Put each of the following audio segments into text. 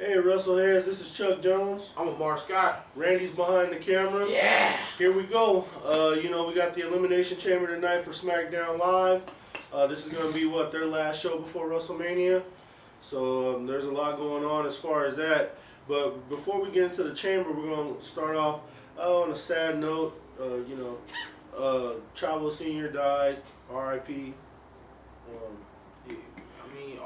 Hey, Wrestleheads, this is Chuck Jones. I'm Amar Scott. Randy's behind the camera. Yeah. Here we go. We got the Elimination Chamber tonight for SmackDown Live. This is going to be, their last show before WrestleMania. So there's a lot going on as far as that. But before we get into the Chamber, we're going to start off on a sad note. Chavo Sr. died, R.I.P.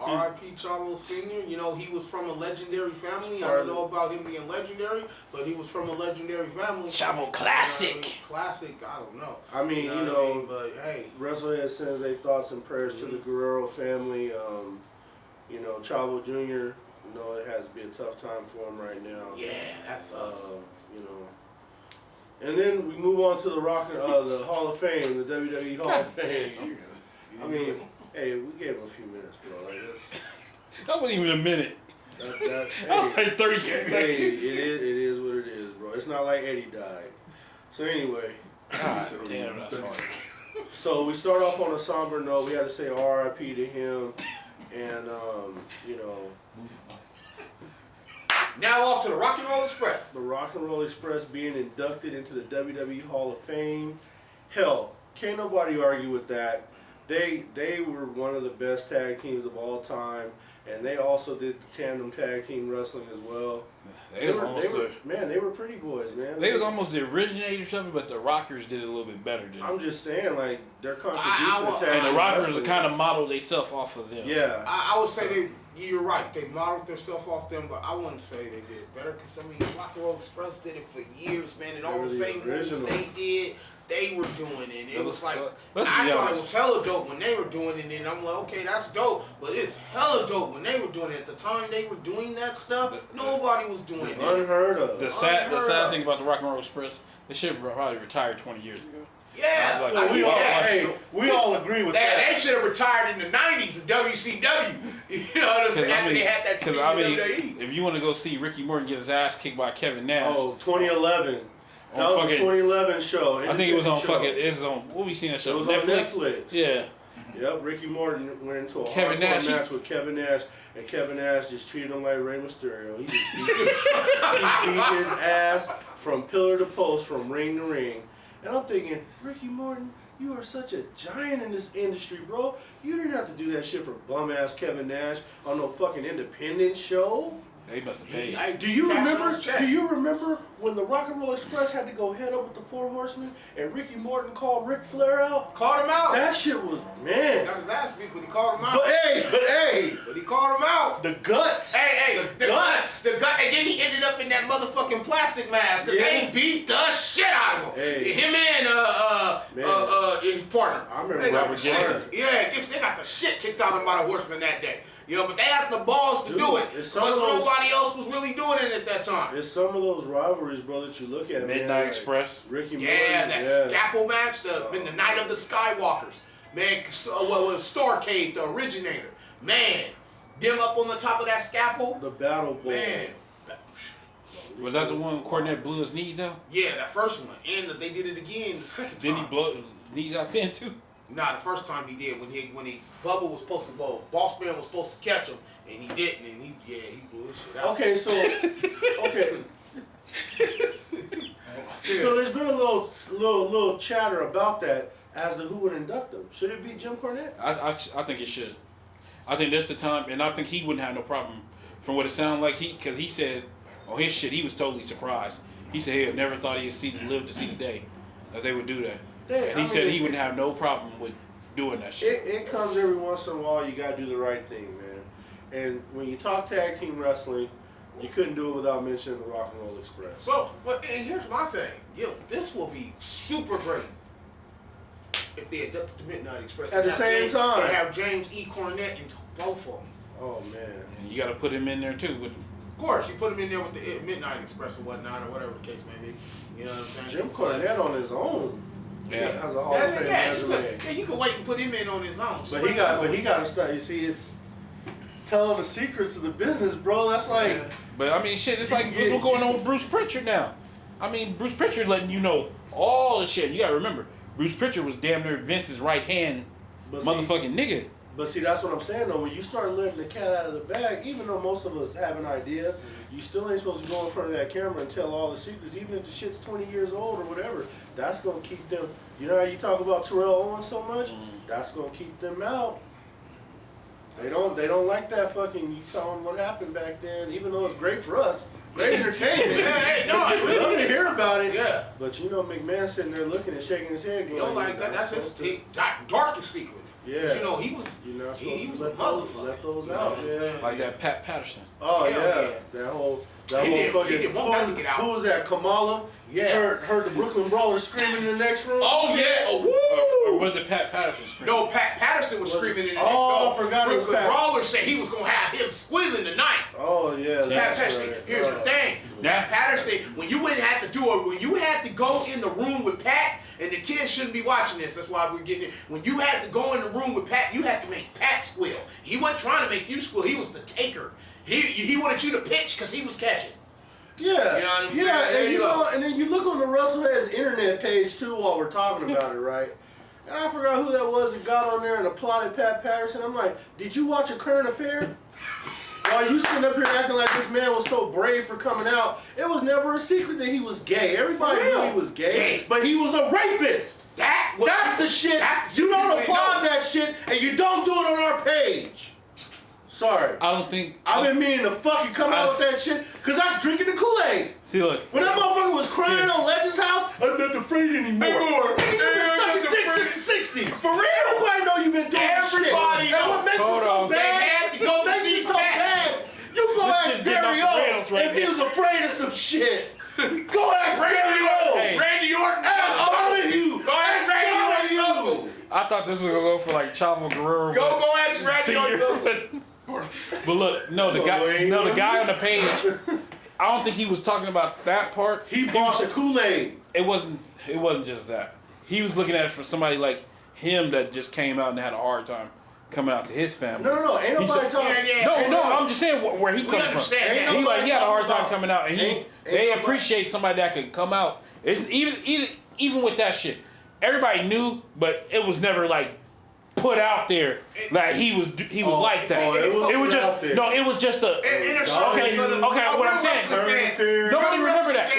R.I.P. Chavo Sr. You know, he was from a legendary family. I don't know about him being legendary, but he was from a legendary family. Chavo classic. Classic, I don't know. But hey. Wrestlehead sends their thoughts and prayers to the Guerrero family. Chavo Jr., it has to be a tough time for him right now. Yeah, that sucks. And then we move on to the Hall of Fame, the WWE Hall of Fame. Hey, we gave him a few minutes, bro. That wasn't even a minute. That was like 30 seconds. Hey, it is what it is, bro. It's not like Eddie died. So anyway. God damn, that's hard. So we start off on a somber note. We had to say R.I.P. to him. And, Now off to the Rock and Roll Express. The Rock and Roll Express being inducted into the WWE Hall of Fame. Hell, can't nobody argue with that. They were one of the best tag teams of all time, and they also did the tandem tag team wrestling as well. They were pretty boys, man. They was almost the originators of it, but the Rockers did it a little bit better. I'm just saying, like, their contribution to tag team and the Rockers wrestling kind of modeled themselves off of them. Yeah. I would say you're right. They modeled themselves off them, but I wouldn't say they did it better because, Rock and Roll Express did it for years, man, and all the same moves they did, they were doing it. It was like, I thought it was hella dope when they were doing it, and I'm like, okay, that's dope, but it's hella dope when they were doing it. At the time they were doing that stuff, nobody was doing it. Unheard of. The sad thing about the Rock and Roll Express, they should have probably retired 20 years ago. Yeah, we all agree with that. They should have retired in the 90s in WCW. You know what I'm saying? After they had that WWE. If you want to go see Ricky Morton get his ass kicked by Kevin Nash. Oh, 2011. That was the 2011 show. I think it was on what we seen that show? It was on Netflix. Yeah. Yep, Ricky Morton went into a hardcore match with Kevin Nash, and Kevin Nash just treated him like Rey Mysterio. He beat his ass from pillar to post, from ring to ring. And I'm thinking, Ricky Morton, you are such a giant in this industry, bro. You didn't have to do that shit for bum-ass Kevin Nash on no fucking independent show. They must have paid. Do you remember when the Rock and Roll Express had to go head up with the Four Horsemen and Ricky Morton called Ric Flair out? Called him out. That shit was, man. He got his ass beat, but he called him out. But he called him out. The guts. The guts. And then he ended up in that motherfucking plastic mask. Cause they beat the shit out of him. Him and his partner. I remember Robert Gibson. Yeah, they got the shit kicked out of him by the Horsemen that day. But they had the balls to do it because nobody else was really doing it at that time. It's some of those rivalries, bro, that you look at. Midnight Express. Ricky Morton. That scalpel match, the Night of the Skywalkers. Man, Starcade, the originator. Man, them up on the top of that scalpel. The Battle Bowl. Man. Was that the one Cornette blew his knees out? Yeah, that first one. And they did it again the second time. Didn't he blow his knees out then, too? Nah, the first time he did when Bubba was supposed to Boss Man was supposed to catch him and he didn't, and he blew his shit out. Okay, so so there's been a little chatter about that as to who would induct him. Should it be Jim Cornette? I think it should. I think that's the time, and I think he wouldn't have no problem. From what it sounded like, because he said on his shit, he was totally surprised. He said he never thought he'd live to see the day that they would do that. And he said he wouldn't have no problem with doing that shit. It comes every once in a while. You got to do the right thing, man. And when you talk tag team wrestling, you couldn't do it without mentioning the Rock and Roll Express. And here's my thing. This will be super great if they inducted the Midnight Express. At the same time. They have James E. Cornette and both of them. Oh, man. And you got to put him in there, too. Of course, you put him in there with the Midnight Express or whatnot, or whatever the case may be. You know what I'm saying? Jim Cornette on his own. Yeah, as a Hall of Fame resume. You can wait and put him in on his own. But he got to start. You see, it's telling the secrets of the business, bro. That's like. Yeah. But shit. It's like what's going on with Bruce Pritchard now. Bruce Pritchard letting you know all the shit. You gotta remember, Bruce Pritchard was damn near Vince's right hand, motherfucking nigga. But see, that's what I'm saying though. When you start letting the cat out of the bag, even though most of us have an idea, you still ain't supposed to go in front of that camera and tell all the secrets. Even if the shit's 20 years old or whatever, that's gonna keep them. You know how you talk about Terrell Owens so much? That's gonna keep them out. They don't like that fucking. You tell them what happened back then, even though it's great for us. Great entertainment. We love to hear about it. Yeah. But you know, McMahon sitting there looking and shaking his head. You don't like that. That's his darkest secrets. Yeah. You know, he was a motherfucker. Left those out. Yeah. Like that Pat Patterson. Oh yeah. That whole He didn't want that to get out. Who was that? Kamala. Yeah. Heard the Brooklyn Brawler screaming in the next room. Oh yeah. Woo! Or was it Pat Patterson screaming? No, Pat Patterson was screaming in the next room. Oh, I forgot it was Pat. Brawler said he was gonna have him squealing tonight. Oh yeah. Pat Patterson. Here's the thing. Pat Patterson, when you wouldn't have to do it, when you had to go in the room with Pat, and the kids shouldn't be watching this. That's why we're getting it. When you had to go in the room with Pat, you had to make Pat squeal. He wasn't trying to make you squeal. He was the taker. He wanted you to pitch because he was catching. Yeah, you know what I'm saying? And then you look on the Wrestleheads internet page too while we're talking about it, right? And I forgot who that was that got on there and applauded Pat Patterson. I'm like, did you watch A Current Affair? While you sitting up here acting like this man was so brave for coming out, it was never a secret that he was gay. Everybody knew he was gay, but he was a rapist. That's the shit. You don't applaud that shit, and you don't do it on our page. Sorry. I don't think... I've been meaning to fucking come out with that shit, because that's drinking the Kool-Aid. See, look. When that motherfucker was crying on Legend's house, I'm not afraid anymore. You've been sucking dick since the 60s. For real? Everybody know you've been doing Everybody shit. And what makes it so bad? They had to go makes it so bad. You go ask Barry O if he was afraid of some shit. Go ask Barry O. Randy Orton. Ask all of you. Go ask Randy Orton. I thought this was going to go for like Chavo Guerrero. Go ask Randy Orton. But look, the guy on the page, I don't think he was talking about that part. He bought the Kool-Aid. It wasn't just that. He was looking at it for somebody like him that just came out and had a hard time coming out to his family. No, ain't nobody talking. No, I'm just saying where he comes from. He had a hard time coming out, and they appreciate somebody that can come out. It's even with that shit, everybody knew, but it was never like put out there like he was like that. It was just a okay. What I'm saying, nobody remember that.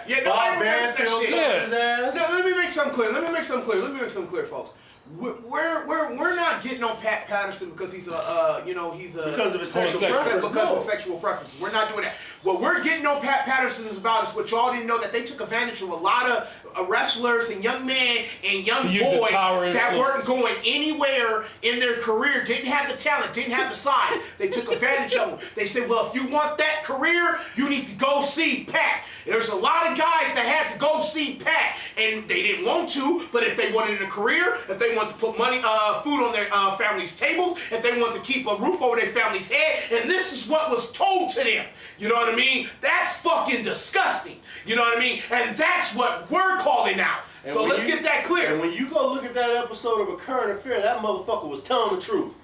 Yeah, nobody remembers that shit. Yeah. No, let me make something clear, folks. We're not getting on Pat Patterson because he's because of his sexual preference. Because of sexual preferences. We're not doing that. What we're getting on Pat Patterson is about is what y'all didn't know, that they took advantage of a lot of wrestlers and young men and young boys that weren't going anywhere in their career, didn't have the talent, didn't have the size. They took advantage of them. They said, well, if you want that career, you need to go see Pat. There's a lot of guys that had to go see Pat, and they didn't want to, but if they wanted a career, if they wanted to put money, food on their families' tables, if they wanted to keep a roof over their family's head, and this is what was told to them. You know what I mean? That's fucking disgusting. You know what I mean? And that's what we're calling out. And so let's get that clear. And when you go look at that episode of A Current Affair, that motherfucker was telling the truth.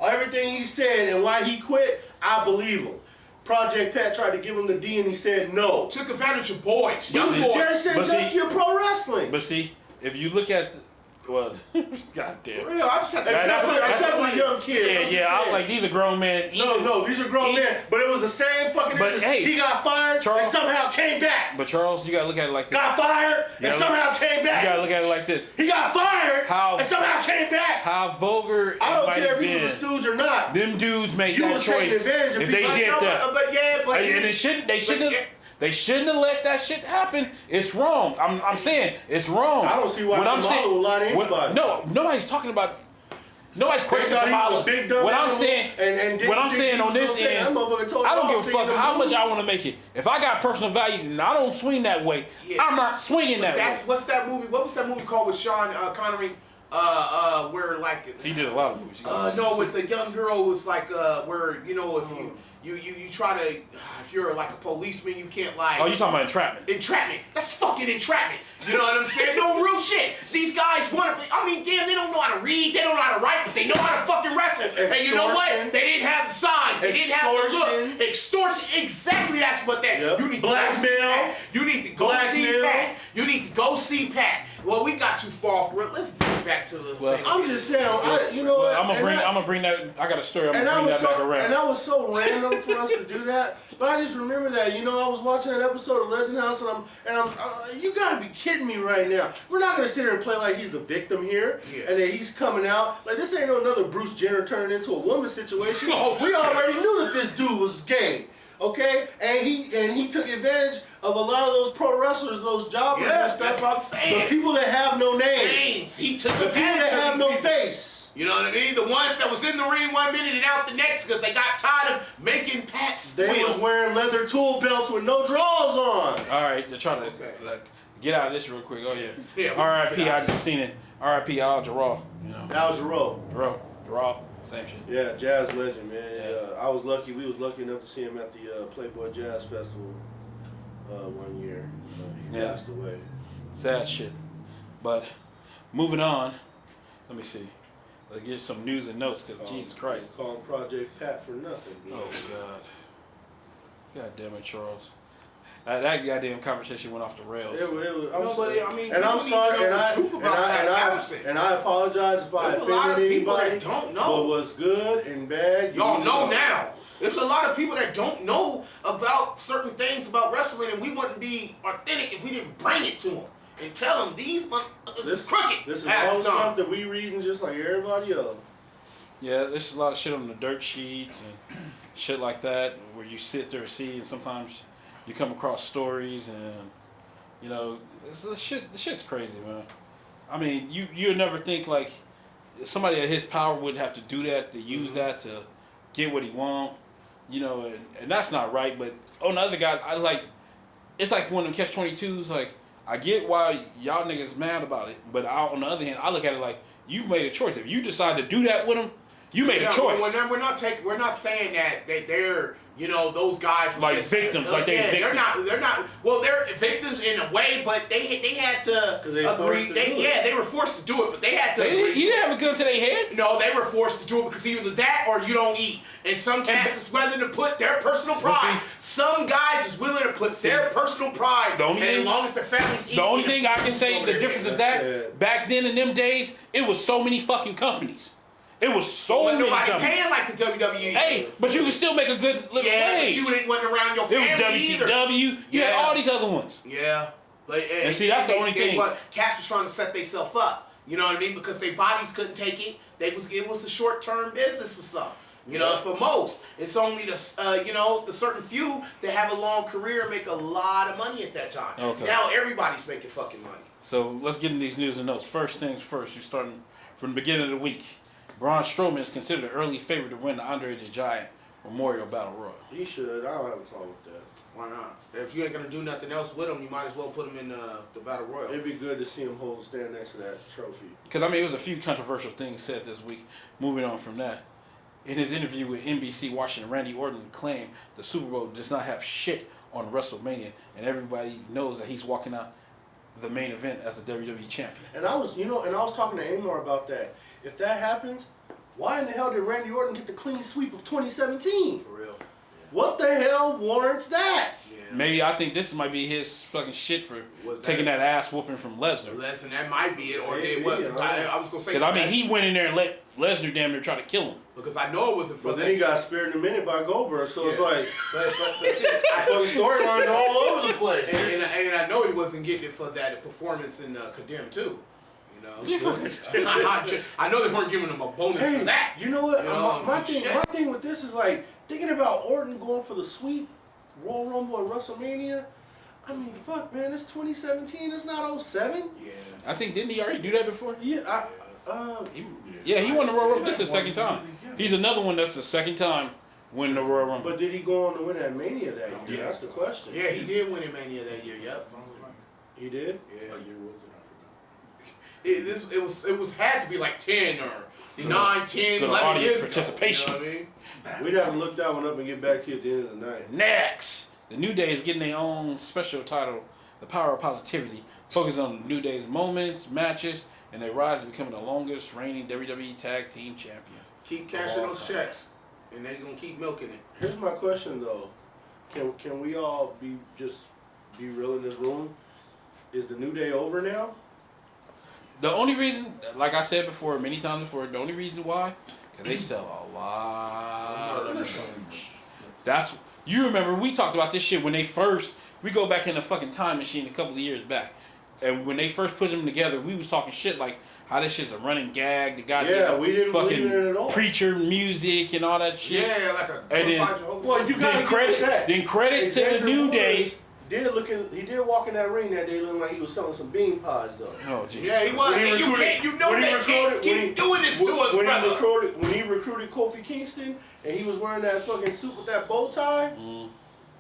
Everything he said and why he quit, I believe him. Project Pat tried to give him the D and he said no. Took advantage of boys. Young boys. Jerry said just your pro wrestling. But see, if you look at goddamn. For real, I just had to except for the young kids. Yeah, I was like, these are grown men. No, these are grown men. But it was the same fucking instance. Hey, he got fired and somehow came back. But Charles, you gotta look at it like this. Got fired and somehow came back. You gotta look at it like this. He got fired and somehow came back. How vulgar I don't care if he was a stooge or not. Them dudes make that choice if they did that. And they shouldn't have let that shit happen. It's wrong. I'm saying it's wrong. I don't see why Kamala would lie to anybody. No, nobody's talking about. Nobody's questioning Kamala. What I'm saying on this end, I don't give a fuck how much I want to make it. If I got personal value and I don't swing that way, I'm not swinging that way. What's that movie? What was that movie called with Sean Connery? Where like he did a lot of movies. No, with the young girl was like where if you try to, if you're like a policeman, you can't like. Oh, you talking about entrapment? Entrapment. That's fucking entrapment. You know what I'm saying? No real shit. These guys want to. I mean, damn, they don't know how to read. They don't know how to write, but they know how to fucking wrestle. And you know what? They didn't have the size. They didn't have the look. Extortion. Exactly. That's what that. Yep. You need to blackmail. You need to go see Pat. You need to go see Pat. Well, we got too far for it. Let's get back to the thing. I'm just saying, I'm gonna bring that. I got a story. I'm gonna bring that back around. And that was so random for us to do that. But I just remember that. I was watching an episode of Legend House, and I'm you gotta be kidding me right now. We're not gonna sit here and play like he's the victim here, and that he's coming out like this ain't no another Bruce Jenner turned into a woman situation. We already knew that this dude was gay. Okay, and he took advantage of a lot of those pro wrestlers, those jobbers and stuff. That's what I'm saying. The people that have no names. He took the people advantage that have of no people. Face. You know what I mean? The ones that was in the ring 1 minute and out the next because they got tired of making Pat squeal. They was wearing leather tool belts with no drawers on. All right, they're trying to get out of this real quick. Oh yeah. R.I.P. I just seen it. R.I.P. Al Jarreau. Al Jarreau. Jarreau. Same shit. Yeah, jazz legend, man. I was lucky. We was lucky enough to see him at the Playboy Jazz Festival 1 year. He passed away. Sad shit. But moving on. Let me see. Let's get some news and notes because Jesus Christ. Call him Project Pat for nothing. Oh God damn it, Charles. That goddamn conversation went off the rails. I'm sorry, and I apologize if I offended anybody. That don't know what was good and bad. Y'all know now. There's a lot of people that don't know about certain things about wrestling, and we wouldn't be authentic if we didn't bring it to them and tell them these motherfuckers is crooked. This is all stuff that we reading just like everybody else. Yeah, there's a lot of shit on the dirt sheets and shit like that where you sit there and see, and sometimes you come across stories and the shit's crazy, man. I mean, you'd never think like somebody at his power would have to do that, to use that to get what he want, and that's not right. But on the other guys, it's like one of them catch-22s. Like, I get why y'all niggas mad about it, but on the other hand, I look at it like you made a choice. If you decide to do that with him, you made a choice. We're not saying that they're those guys like victims, like they're not. Well, they're victims in a way, but they had to agree. They were forced to do it, but they had to. He didn't have a gun to their head. No, they were forced to do it because either that or you don't eat. And some cats is willing to put their personal pride. Some guys is willing to put their personal pride. As long as their families eat. The only thing I can say the difference is that back then in them days, it was so many fucking companies. It was so many nobody companies. paying like the WWE. Hey, but you could still make a good little wage. But you didn't want around your family either. WCW. You had all these other ones. Yeah. And see, that's the only thing. Cats was trying to set themselves up. You know what I mean? Because their bodies couldn't take it. It was a short-term business for some. For most. It's only the certain few that have a long career and make a lot of money at that time. Okay. Now everybody's making fucking money. So let's get into these news and notes. First things first, you're starting from the beginning of the week. Braun Strowman is considered an early favorite to win the Andre the Giant Memorial Battle Royal. He should. I don't have a problem with that. Why not? If you ain't gonna do nothing else with him, you might as well put him in the Battle Royal. It'd be good to see him stand next to that trophy. Because it was a few controversial things said this week. Moving on from that, in his interview with NBC Washington, Randy Orton claimed the Super Bowl does not have shit on WrestleMania, and everybody knows that he's walking out the main event as the WWE champion. And I was talking to Amor about that. If that happens, why in the hell did Randy Orton get the clean sweep of 2017? For real. What the hell warrants that? Yeah. Maybe I think this might be his fucking shit for taking that ass whooping from Lesnar. Lesnar, that might be it. Or I was going to say. Because he went in there and let Lesnar damn near try to kill him. Because I know it wasn't for that. But then he got spared in a minute by Goldberg, so it's like, but see, fucking storylines are all over the place. And I know he wasn't getting it for that performance in Condemned too. I know they weren't giving him a bonus for that. You know what? My thing with this is like thinking about Orton going for the sweep, Royal Rumble at WrestleMania. I mean, fuck, man, it's 2017. It's not 07. Yeah. I think didn't he already do that before? Yeah. He won the Royal Rumble. This is the second time. He's another one that's the second time winning the Royal Rumble. But did he go on to win at Mania that year? Yeah. That's the question. Yeah, he did win at Mania that year. Yep. He did. Yeah. What year was it? It was had to be like 10 or 9, 10, 11 years participation. Ago, you know what I mean? We'd have to look that one up and get back to you at the end of the night. Next, the New Day is getting their own special title, The Power of Positivity, focused on the New Day's moments, matches, and their rise to becoming the longest reigning WWE Tag Team Champions. Keep cashing those checks, and they're gonna keep milking it. Here's my question though: Can we all be real in this room? Is the New Day over now? The only reason, like I said before, many times before, the only reason why, because they sell a lot of merch. That's, you remember, we talked about this shit when they first, we go back in the fucking time machine a couple of years back. And when they first put them together, we was talking shit like how this shit's a running gag. The guy we didn't believe in it at all. Preacher music and all that shit. Yeah, like a. And then, well, you got credit. Then credit to the New Day. He did walk in that ring that day looking like he was selling some bean pies though. Oh, geez. Yeah, he was. And can't keep doing this to us, brother. When he recruited Kofi Kingston and he was wearing that fucking suit with that bow tie.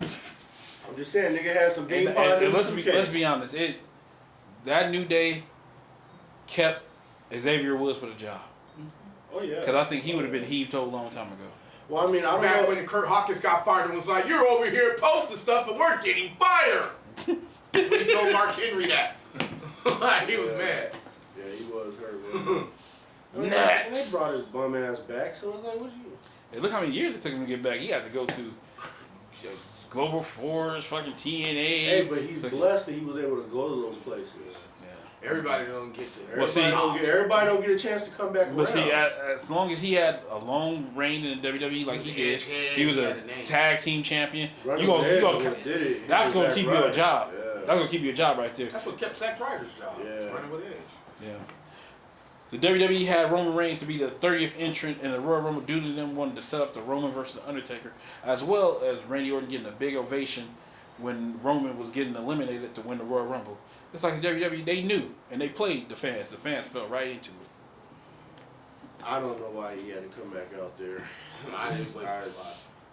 I'm just saying, nigga had some bean pies in the suitcase. Let's be honest. That New Day kept Xavier Woods with a job. Oh yeah. Because I think he would have been heaved to a long time ago. Well, I mean, I don't know. when Kurt Hawkins got fired and was like, "You're over here posting stuff and we're getting fired." When he told Mark Henry that, he was mad. Yeah, he was hurt. Next. They brought his bum ass back, so it's like, what you? Hey, look how many years it took him to get back. He had to go to Global Force, fucking TNA. Hey, but he's blessed that he was able to go to those places. Everybody don't get to. Everybody don't get a chance to come back around. But see, as long as he had a long reign in the WWE like he did, he was a tag team champion. That's gonna keep you a job. Yeah. That's gonna keep you a job right there. That's what kept Zack Ryder's job. Yeah. Running with Edge. Yeah. The WWE had Roman Reigns to be the 30th entrant in the Royal Rumble due to them wanting to set up the Roman versus the Undertaker, as well as Randy Orton getting a big ovation when Roman was getting eliminated to win the Royal Rumble. It's like the WWE, they knew, and they played the fans. The fans fell right into it. I don't know why he had to come back out there.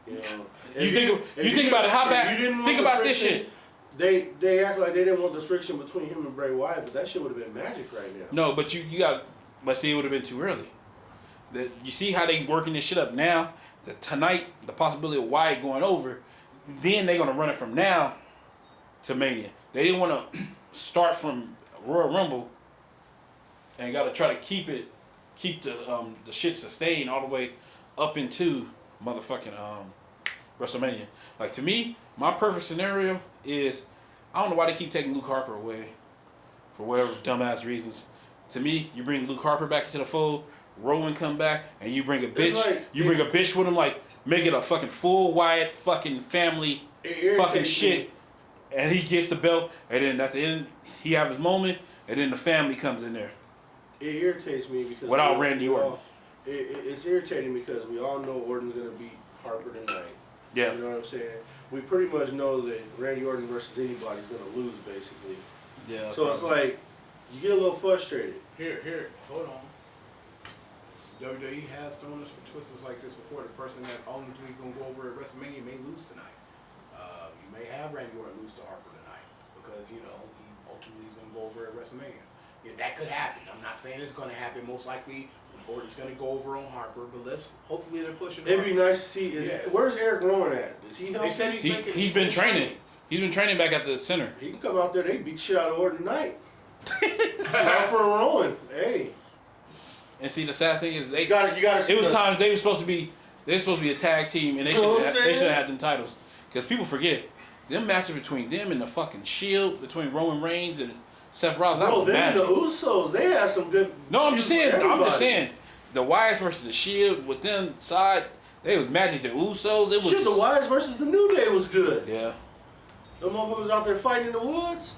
You think about it, how bad, think about this shit. They act like they didn't want the friction between him and Bray Wyatt, but that shit would have been magic right now. No, but you got, but see, it would have been too early. You see how they working this shit up now? Tonight, the possibility of Wyatt going over, then they're going to run it from now to Mania. They didn't want to start from Royal Rumble and got to try to keep the shit sustained all the way up into motherfucking WrestleMania. Like, to me, my perfect scenario is, I don't know why they keep taking Luke Harper away for whatever dumbass reasons. To me, you bring Luke Harper back into the fold, Rowan come back, and you bring a bitch. Like, bring a bitch with him, like, make it a fucking full Wyatt fucking family fucking shit. And he gets the belt, and then at the end, he have his moment, and then the family comes in there. It irritates me because without Randy Orton. It's irritating because we all know Orton's gonna beat Harper tonight. Yeah. You know what I'm saying? We pretty much know that Randy Orton versus anybody's gonna lose, basically. Yeah. So it's like you get a little frustrated. Here, hold on. WWE has thrown us for twisters like this before. The person that ultimately gonna go over at WrestleMania may lose tonight. You may have Randy Orton lose to Harper tonight because he ultimately is gonna go over at WrestleMania. Yeah, that could happen. I'm not saying it's gonna happen. Most likely, Orton's gonna go over on Harper, but hopefully they're pushing. It'd be nice to see. Where's Eric Rowan at? Is he helping? They said he's been training. He's been training back at the center. He can come out there. They beat shit out of Orton tonight. Harper and Rowan. Hey. And see, the sad thing is you gotta. It was times they were supposed to be a tag team, and they should have had them titles. Because people forget, them matches between them and the fucking Shield, between Roman Reigns and Seth Rollins, that was magic. The Usos, they had some good. No, I'm just saying, the Wyatts versus the Shield with them side, they was magic. The Usos, it was. Shit, the Wyatts versus the New Day was good. Yeah. Them motherfuckers out there fighting in the woods.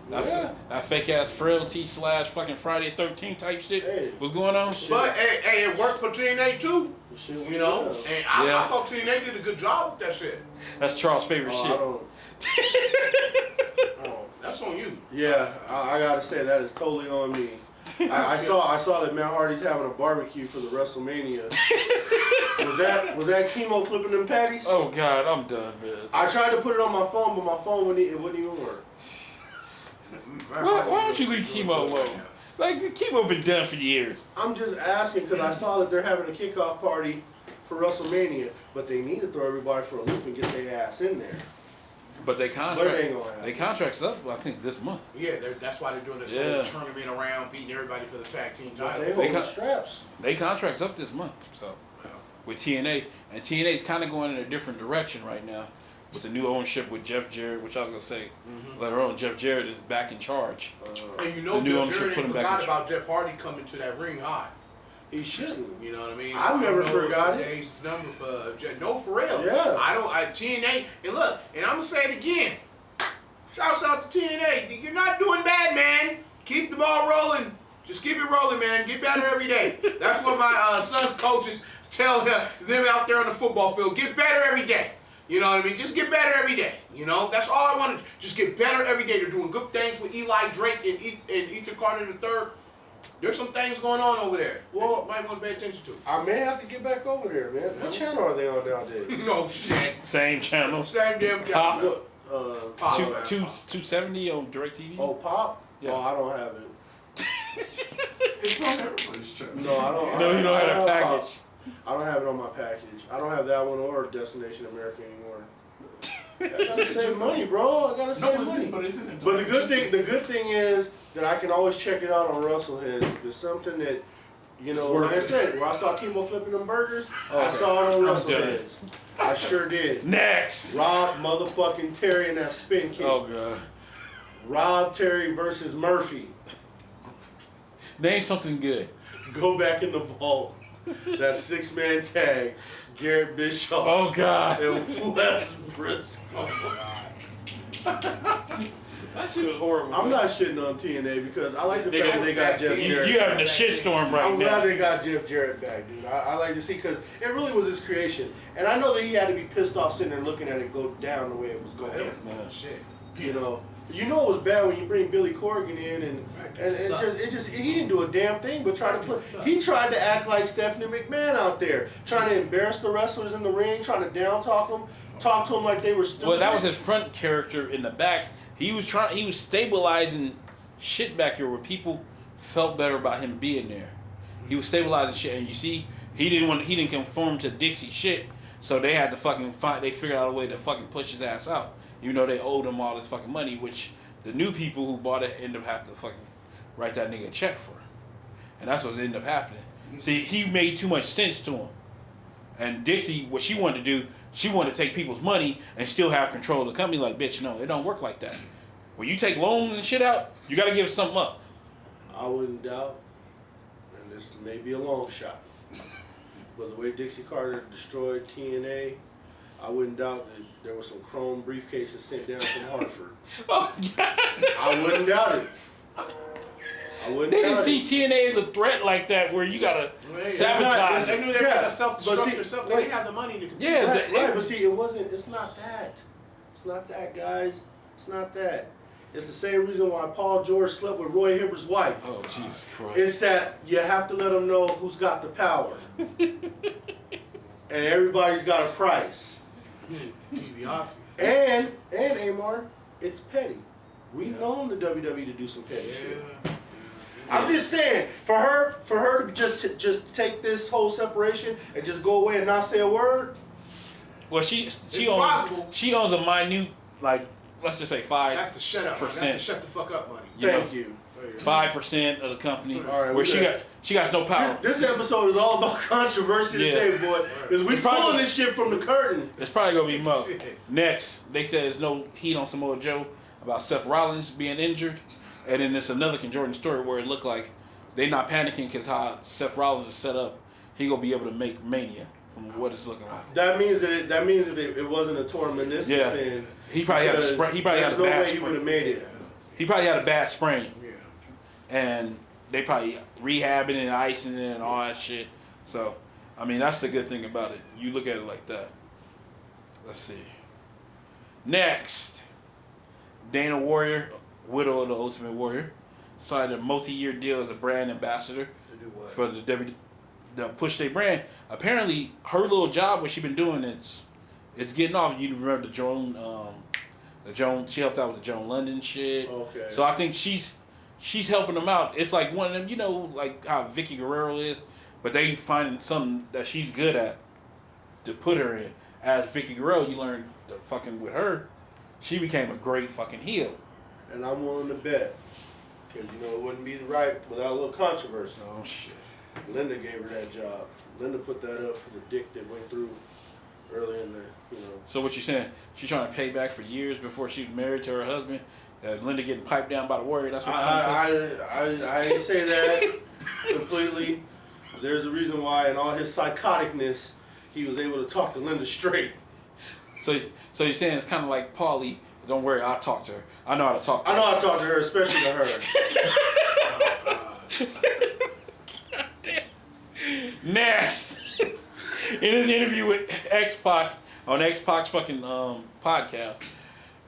That fake ass frailty / fucking Friday 13th type shit was going on. But hey, it worked for TNA too. You know, and I thought TNA did a good job with that shit. That's Charles' favorite shit. That's on you. Yeah, I gotta say that is totally on me. I saw that Matt Hardy's having a barbecue for the WrestleMania. Was that chemo flipping them patties? Oh God, I'm done, man. I tried to put it on my phone, but my phone wouldn't even work. Why don't you leave chemo alone? Like, the chemo been done for years. I'm just asking because I saw that they're having a kickoff party for WrestleMania, but they need to throw everybody for a loop and get their ass in there. But they contract's up, I think, this month. Yeah, that's why they're doing this whole tournament around, beating everybody for the tag team title. They hold the straps. They contract's up this month, so with TNA, and TNA's kind of going in a different direction right now. with the new ownership with Jeff Jarrett, which I was gonna say later on, Jeff Jarrett is back in charge. And you know, Jeff Jarrett ain't forgot about Jeff Hardy coming to that ring hot. He shouldn't. You know what I mean? So I never forgot it. His number for no, for real. Yeah. TNA, and look, and I'm gonna say it again. Shouts out to TNA. You're not doing bad, man. Keep the ball rolling. Just keep it rolling, man. Get better every day. That's what my son's coaches tell them out there on the football field. Get better every day. You know what I mean? Just get better every day. You know, that's all I want to do. Just get better every day. They're doing good things with Eli Drake and Ethan Carter III. There's some things going on over there. Well, you might want to pay attention to. I may have to get back over there, man. What channel are they on nowadays? No shit. Same channel. Same damn channel. Pop. 270 on DirecTV. Oh, Pop? Yeah. Oh, I don't have it. It's on everybody's channel. No, I don't. No, you don't have a package. I don't have it on my package. I don't have that one or Destination America anymore. I gotta save money, bro. I gotta save money. But isn't it? But the good thing is that I can always check it out on Wrestleheads. If it's something that, you know, like I said, where I saw Chemo flipping them burgers, I saw it on Wrestleheads. I sure did. Next. Rob motherfucking Terry in that spin kick. Oh god. Rob Terry versus Murphy. Name something good. Go back in the vault. That 6-man tag. Garrett Bischoff. Oh god. And Wes Briscoe. Oh god. That shit was horrible. I'm not shitting on TNA because I like the fact that they got Jeff Jarrett. You having a shitstorm right now. I'm glad they got Jeff Jarrett back, dude. I like to see because it really was his creation, and I know that he had to be pissed off sitting there looking at it go down the way it was going. Shit. You know it was bad when you bring Billy Corgan in and it just he didn't do a damn thing but he tried to act like Stephanie McMahon out there, trying to embarrass the wrestlers in the ring, trying to down talk to them like they were stupid. Well, that was his front character in the back. He was stabilizing shit back here where people felt better about him being there. He was stabilizing shit, and you see, he didn't conform to Dixie shit, so they had to they figured out a way to fucking push his ass out. Even though they owed him all this fucking money, which the new people who bought it ended up having to fucking write that nigga a check for. And that's what ended up happening. See, he made too much sense to him. And Dixie, what she wanted to do, she wanted to take people's money and still have control of the company. Like, bitch, no, it don't work like that. When you take loans and shit out, you got to give something up. I wouldn't doubt, and this may be a long shot, but the way Dixie Carter destroyed TNA, I wouldn't doubt that there were some chrome briefcases sent down from Hartford. Oh, God. I wouldn't doubt it. They didn't see TNA as a threat like that where you gotta sabotage. They knew they were gonna self-destruct themselves. They didn't have the money to. Yeah, right. But see, it's not that. It's not that, guys. It's not that. It's the same reason why Paul George slept with Roy Hibber's wife. Oh, Jesus Christ. It's that you have to let them know who's got the power. And everybody's got a price. And Amar, it's petty. We've known the WWE to do some petty shit. I'm just saying, for her to just take this whole separation and just go away and not say a word. Well, she owns a minute, like, let's just say 5%. That's the shut up. That's the shut the fuck up money. Thank you. 5% of the company, right, where she got no power. This episode is all about controversy today, boy. Because we pulling this shit from the curtain. It's probably gonna be Mo. Next, they said there's no heat on Samoa Joe about Seth Rollins being injured, and then there's another Jordan story where it looked like they're not panicking because how Seth Rollins is set up, he gonna be able to make Mania from what it's looking like. That means that it wasn't a torn meniscus. Yeah. Then He probably had a sprain. He probably had a bad sprain. He would have made it. He probably had a bad sprain. Yeah. And they probably rehabbing and icing it and all that shit. So, I mean, that's the good thing about it. You look at it like that. Let's see. Next, Dana Warrior, widow of the Ultimate Warrior, signed a multi-year deal as a brand ambassador To do what? for the WWE to push their brand. Apparently, her little job, what she been doing, it's getting off. You remember the Joan, she helped out with the Joan London shit. Okay. So I think she's helping them out. It's like one of them, you know, like how Vicky Guerrero is, but they finding something that she's good at to put her in. As Vicky Guerrero, you learn that fucking with her, she became a great fucking heel. And I'm willing to bet, because you know it wouldn't be right without a little controversy. Oh shit. Linda gave her that job. Linda put that up for the dick that went through early in the, you know. So what you saying? She's trying to pay back for years before she was married to her husband. Linda getting piped down by the Warrior. That's what I ain't say that completely. There's a reason why, in all his psychoticness, he was able to talk to Linda straight. So you're saying it's kind of like Paulie. Don't worry, I'll talk to her. I know how to talk to her. I know how to talk to her, especially to her. God damn. Next. In his interview with X-Pac on X-Pac's fucking podcast,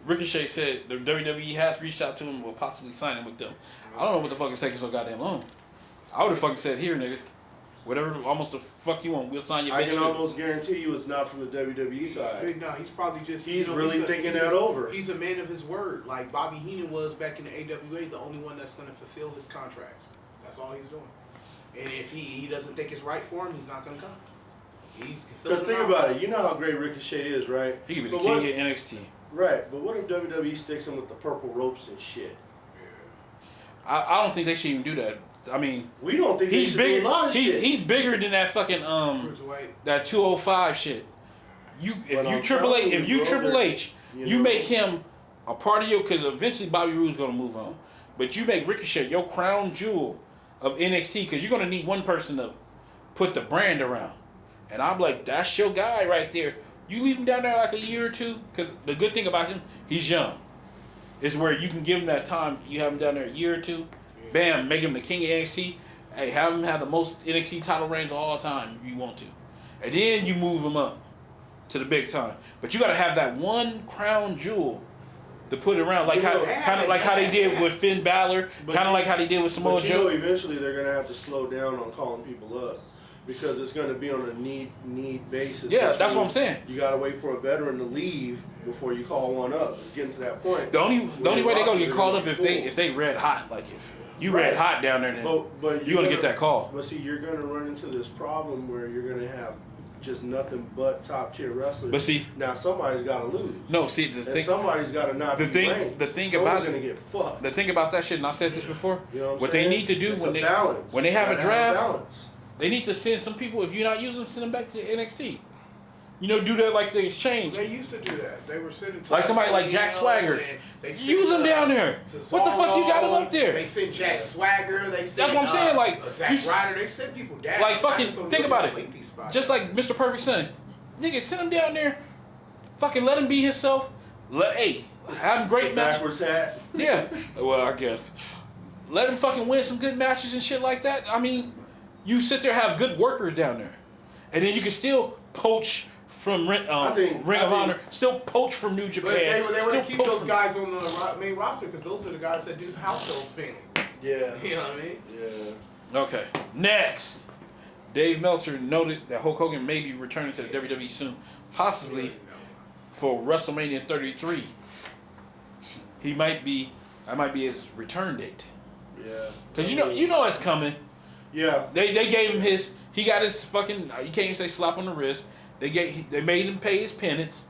Ricochet said the WWE has reached out to him and will possibly sign him with them. I don't know what the fuck is taking so goddamn long. I would have fucking said, here, nigga. Whatever, almost the fuck you want, we'll sign your bitch. I can almost guarantee you it's not from the WWE side. No, he's probably just... He's really thinking that over. He's a man of his word. Like Bobby Heenan was back in the AWA, the only one that's going to fulfill his contracts. That's all he's doing. And if he doesn't think it's right for him, he's not going to come. Because think about it. You know how great Ricochet is, right? He could be the king of NXT. Right, but what if WWE sticks him with the purple ropes and shit? Yeah. I don't think they should even do that. I mean, we don't think he's bigger. Do a lot of shit. He's bigger than that fucking that 205 shit. If you Triple H, you make him a part of your, because eventually Bobby Roode's gonna move on, but you make Ricochet your crown jewel of NXT, because you're gonna need one person to put the brand around, and I'm like, that's your guy right there. You leave him down there like a year or two, because the good thing about him, he's young. It's where you can give him that time. You have him down there a year or two. Bam, make him the king of NXT. Hey, have him have the most NXT title reigns of all time if you want to. And then you move him up to the big time. But you got to have that one crown jewel to put it around. Like how they did with Finn Balor. Kind of like how they did with Samoa Joe. Know, eventually they're going to have to slow down on calling people up. Because it's going to be on a need basis. Yeah, that's what I'm saying. You got to wait for a veteran to leave before you call one up. It's getting to that point. The only way they're going to get called up if they red hot. Like if you red hot down there, then but you're going to get that call. But see, you're going to run into this problem where you're going to have just nothing but top tier wrestlers. But see, now somebody's got to lose. No, see somebody's got to not be ranked. The thing Someone's about going to get fucked. The thing about that shit, and I said this before. You know what they need to do when they have a draft. They need to send some people, if you're not using them, send them back to NXT. You know, do that like the exchange. They used to do that. They were sending to like somebody like Jack Swagger. Use them down there. What the fuck you got them up there? They sent Jack Swagger. They sent that's what I'm saying. Like Zack Ryder. They sent people down. Like fucking think about it. Just like Mr. Perfect Son. Nigga, send him down there. Fucking let him be himself. Have him great matches. Backwards hat. Yeah. Well, I guess. Let him fucking win some good matches and shit like that. I mean, you sit there, have good workers down there, and then you can still poach from Ring of Honor, still poach from New Japan. But they want to keep those guys on the main roster because those are the guys that do house shows painting. Yeah. You know what I mean? Yeah. Okay. Next, Dave Meltzer noted that Hulk Hogan may be returning to the WWE soon, possibly for WrestleMania 33. That might be his return date. Yeah. Because you know it's coming. Yeah. They gave him he got his fucking, you can't even say slap on the wrist. They made him pay his penance,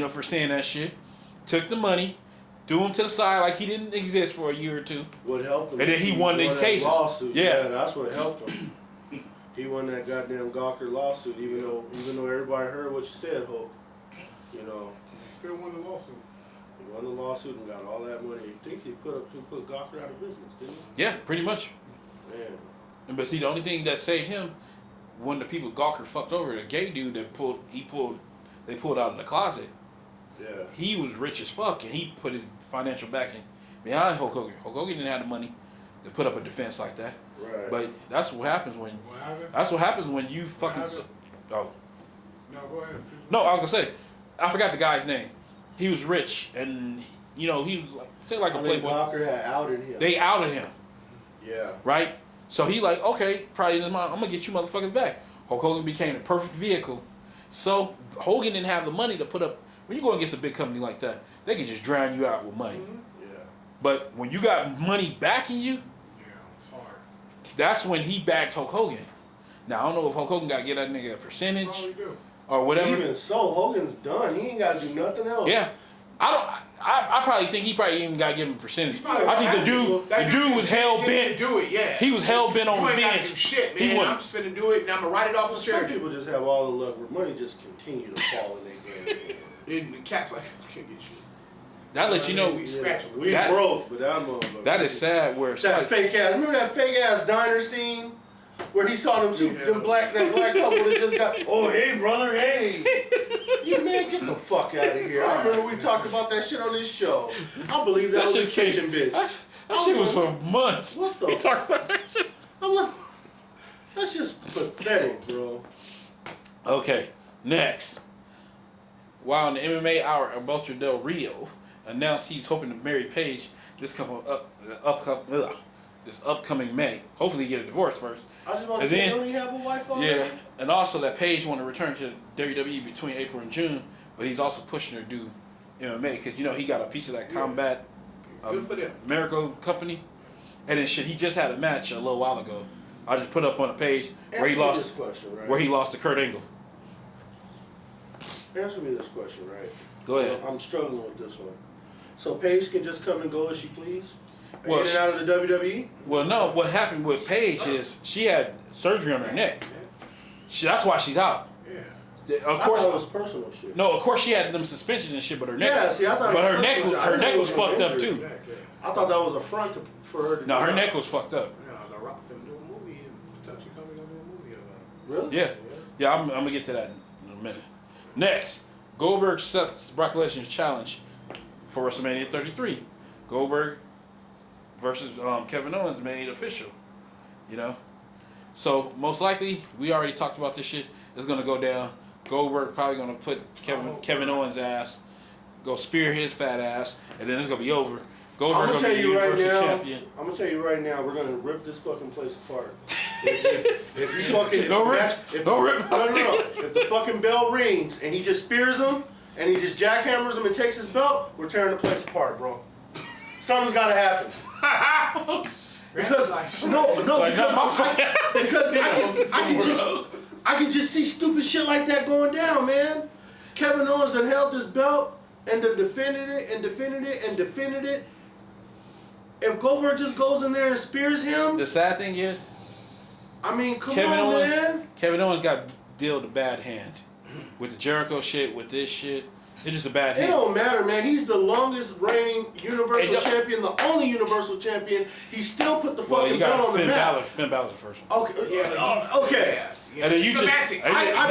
for saying that shit. Took the money, threw him to the side like he didn't exist for a year or two. What helped him? And then he won these cases. Lawsuit. Yeah, that's what helped him. He won that goddamn Gawker lawsuit, even though everybody heard what you said, Hulk. He still won the lawsuit. He won the lawsuit and got all that money. You think he put Gawker out of business, didn't he? Yeah, pretty much. Man. But see, the only thing that saved him, when the people Gawker fucked over, the gay dude that they pulled out of the closet. Yeah. He was rich as fuck, and he put his financial backing behind Hulk Hogan. Hulk Hogan didn't have the money to put up a defense like that. Right. But that's what happens when. What happened? That's what happens when you fucking. No, go ahead. No, I was gonna say, I forgot the guy's name. He was rich, and he was like a playboy. Gawker had outed him. They outed him. Yeah. Right. So he like, okay, probably in his mind, I'm gonna get you motherfuckers back. Hulk Hogan became the perfect vehicle. So Hogan didn't have the money to put up. When you go against a big company like that, they can just drown you out with money. Mm-hmm. Yeah. But when you got money backing you, it's hard. That's when he backed Hulk Hogan. Now I don't know if Hulk Hogan got to get that nigga a percentage Probably do. or whatever. Even so, Hogan's done. He ain't got to do nothing else. Yeah. I probably think he probably even got given a percentage. I think the dude was hell bent. Do it, yeah. He was hell bent on revenge. You ain't got to revenge. do shit, man. I'm just finna do it, and I'm gonna write it off as charity. Some people just have all the luck where money just continue to fall in their game. And the cat's like, I can't get you. That lets you know we broke, but that motherfucker. That is sad. Where that fake ass. Remember that fake ass diner scene where he saw that black couple that just got. Oh hey brother, hey. You man, get the fuck out of here. I remember we talked about that shit on this show. I believe that was a kitchen bitch. That shit was for months. What the? We talked about that shit. I'm like, that's just pathetic, bro. Okay, next. While in the MMA Hour, Alberto Del Rio announced he's hoping to marry Paige this upcoming May. Hopefully, he get a divorce first. I was about to say, don't he have a wife already? Yeah, and also that Paige want to return to WWE between April and June, but he's also pushing her to do MMA because he got a piece of that Combat America company, and then shit. He just had a match a little while ago. I just put up on a page where he lost to Kurt Angle. Answer me this question, right? Go ahead. I'm struggling with this one. So Paige can just come and go as she please? In and out of the WWE? Well, no. What happened with Paige is she had surgery on her neck. That's why she's out. Yeah. Of course, I thought it was personal shit. No, of course she had them suspensions and shit, but her neck. Yeah, see, I thought. But her neck was fucked up too. I thought that was a front for her. No, her neck was fucked up. Yeah, The Rock finna do a movie and potentially coming to do a movie about it. Really? Yeah. I'm gonna get to that in a minute. Next, Goldberg accepts Brock Lesnar's challenge for WrestleMania 33. Goldberg versus Kevin Owens made official. So most likely we already talked about this shit. It's gonna go down. Goldberg probably gonna put Kevin Owens' ass, go spear his fat ass, and then it's gonna be over. Goldberg I'm gonna tell you right now. Champion. I'm gonna tell you right now. We're gonna rip this fucking place apart. If you fucking don't rip. No. If the fucking bell rings and he just spears him and he just jackhammers him and takes his belt, we're tearing the place apart, bro. Something's gotta happen. Because I can just see stupid shit like that going down, man. Kevin Owens done held this belt and then defended it. If Goldberg just goes in there and spears him, the sad thing is, I mean, man. Kevin Owens got dealt a bad hand with the Jericho shit, with this shit. It's just a bad hand. It don't matter, man. He's the longest reigning Universal Champion, the only Universal Champion. He still put the fucking belt on the map. Finn Balor's the first one. Okay. Yeah, okay. Yeah, and then you semantics. I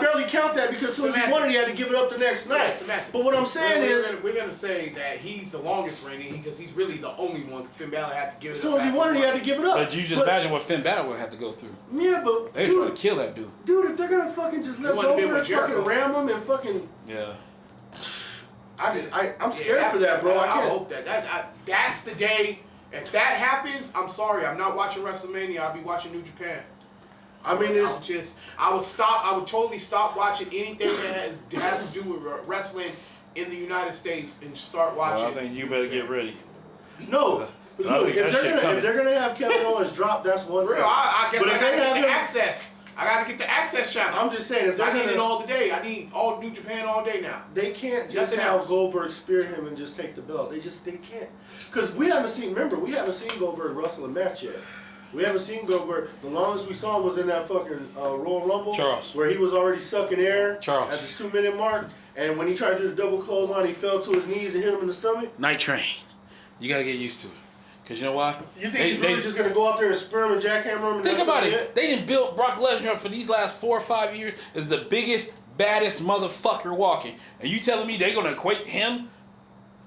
barely count that because as soon as he won it, he had to give it up the next night. Semantics. But what I'm saying is, we're gonna say that he's the longest reigning because he's really the only one. Because Finn Balor had to give it up. As soon as he won it, he had to give it up. But you just imagine what Finn Balor would have to go through. Yeah, but they trying to kill that dude. Dude, if they're gonna fucking just let Goldberg and fucking ram him and fucking I'm scared for that, bro. I hope that's the day. If that happens, I'm sorry. I'm not watching WrestleMania. I'll be watching New Japan. I mean, I would totally stop watching anything that has to do with wrestling in the United States and start watching. Well, I think you better get ready. No. Look, if they're gonna have Kevin Owens drop, that's one thing. I guess I gotta get the access. I gotta get the access channel. I'm just saying, I need it all day. I need all New Japan all day now. They can't just have Goldberg spear him and just take the belt. They can't. Because we haven't seen Goldberg wrestle a match yet. We haven't seen Goldberg. The longest we saw him was in that fucking Royal Rumble. Where he was already sucking air at the 2-minute mark. And when he tried to do the double clothesline, he fell to his knees and hit him in the stomach. Night Train. You gotta get used to it. Because you know why? You think he's really just going to go out there and spear him and jackhammer him? Think about it. They didn't build Brock Lesnar up for these last 4 or 5 years as the biggest, baddest motherfucker walking. And you telling me they're going to equate him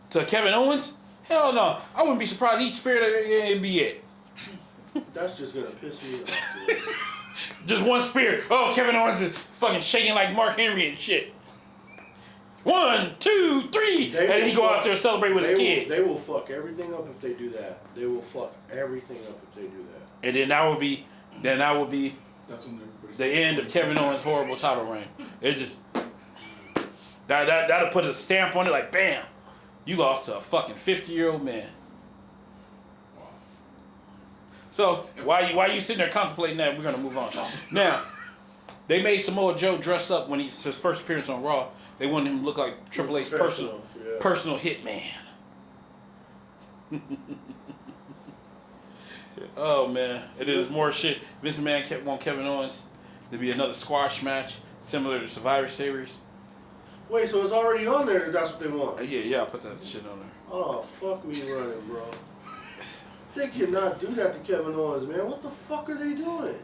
to Kevin Owens? Hell no. I wouldn't be surprised he speared it and be it. That's just going to piss me off. Just one spear. Oh, Kevin Owens is fucking shaking like Mark Henry and shit. 1, 2, 3, and then he go out there and celebrate with his kid. They will fuck everything up if they do that. They will fuck everything up if they do that. And then that would be that's when the end of Kevin Owens' horrible title reign. It just that'll put a stamp on it like bam, you lost to a fucking 50-year-old man. Wow. So while you sitting there contemplating that, we're gonna move on. Now, they made Samoa Joe dress up when his first appearance on Raw. They wanted him to look like Triple H's personal hitman. Oh man, it is more shit. Vince McMahon want Kevin Owens to be another squash match similar to Survivor Series. Wait, so it's already on there? That's what they want? Yeah, I put that shit on there. Oh, fuck me running, bro. They cannot do that to Kevin Owens, man. What the fuck are they doing?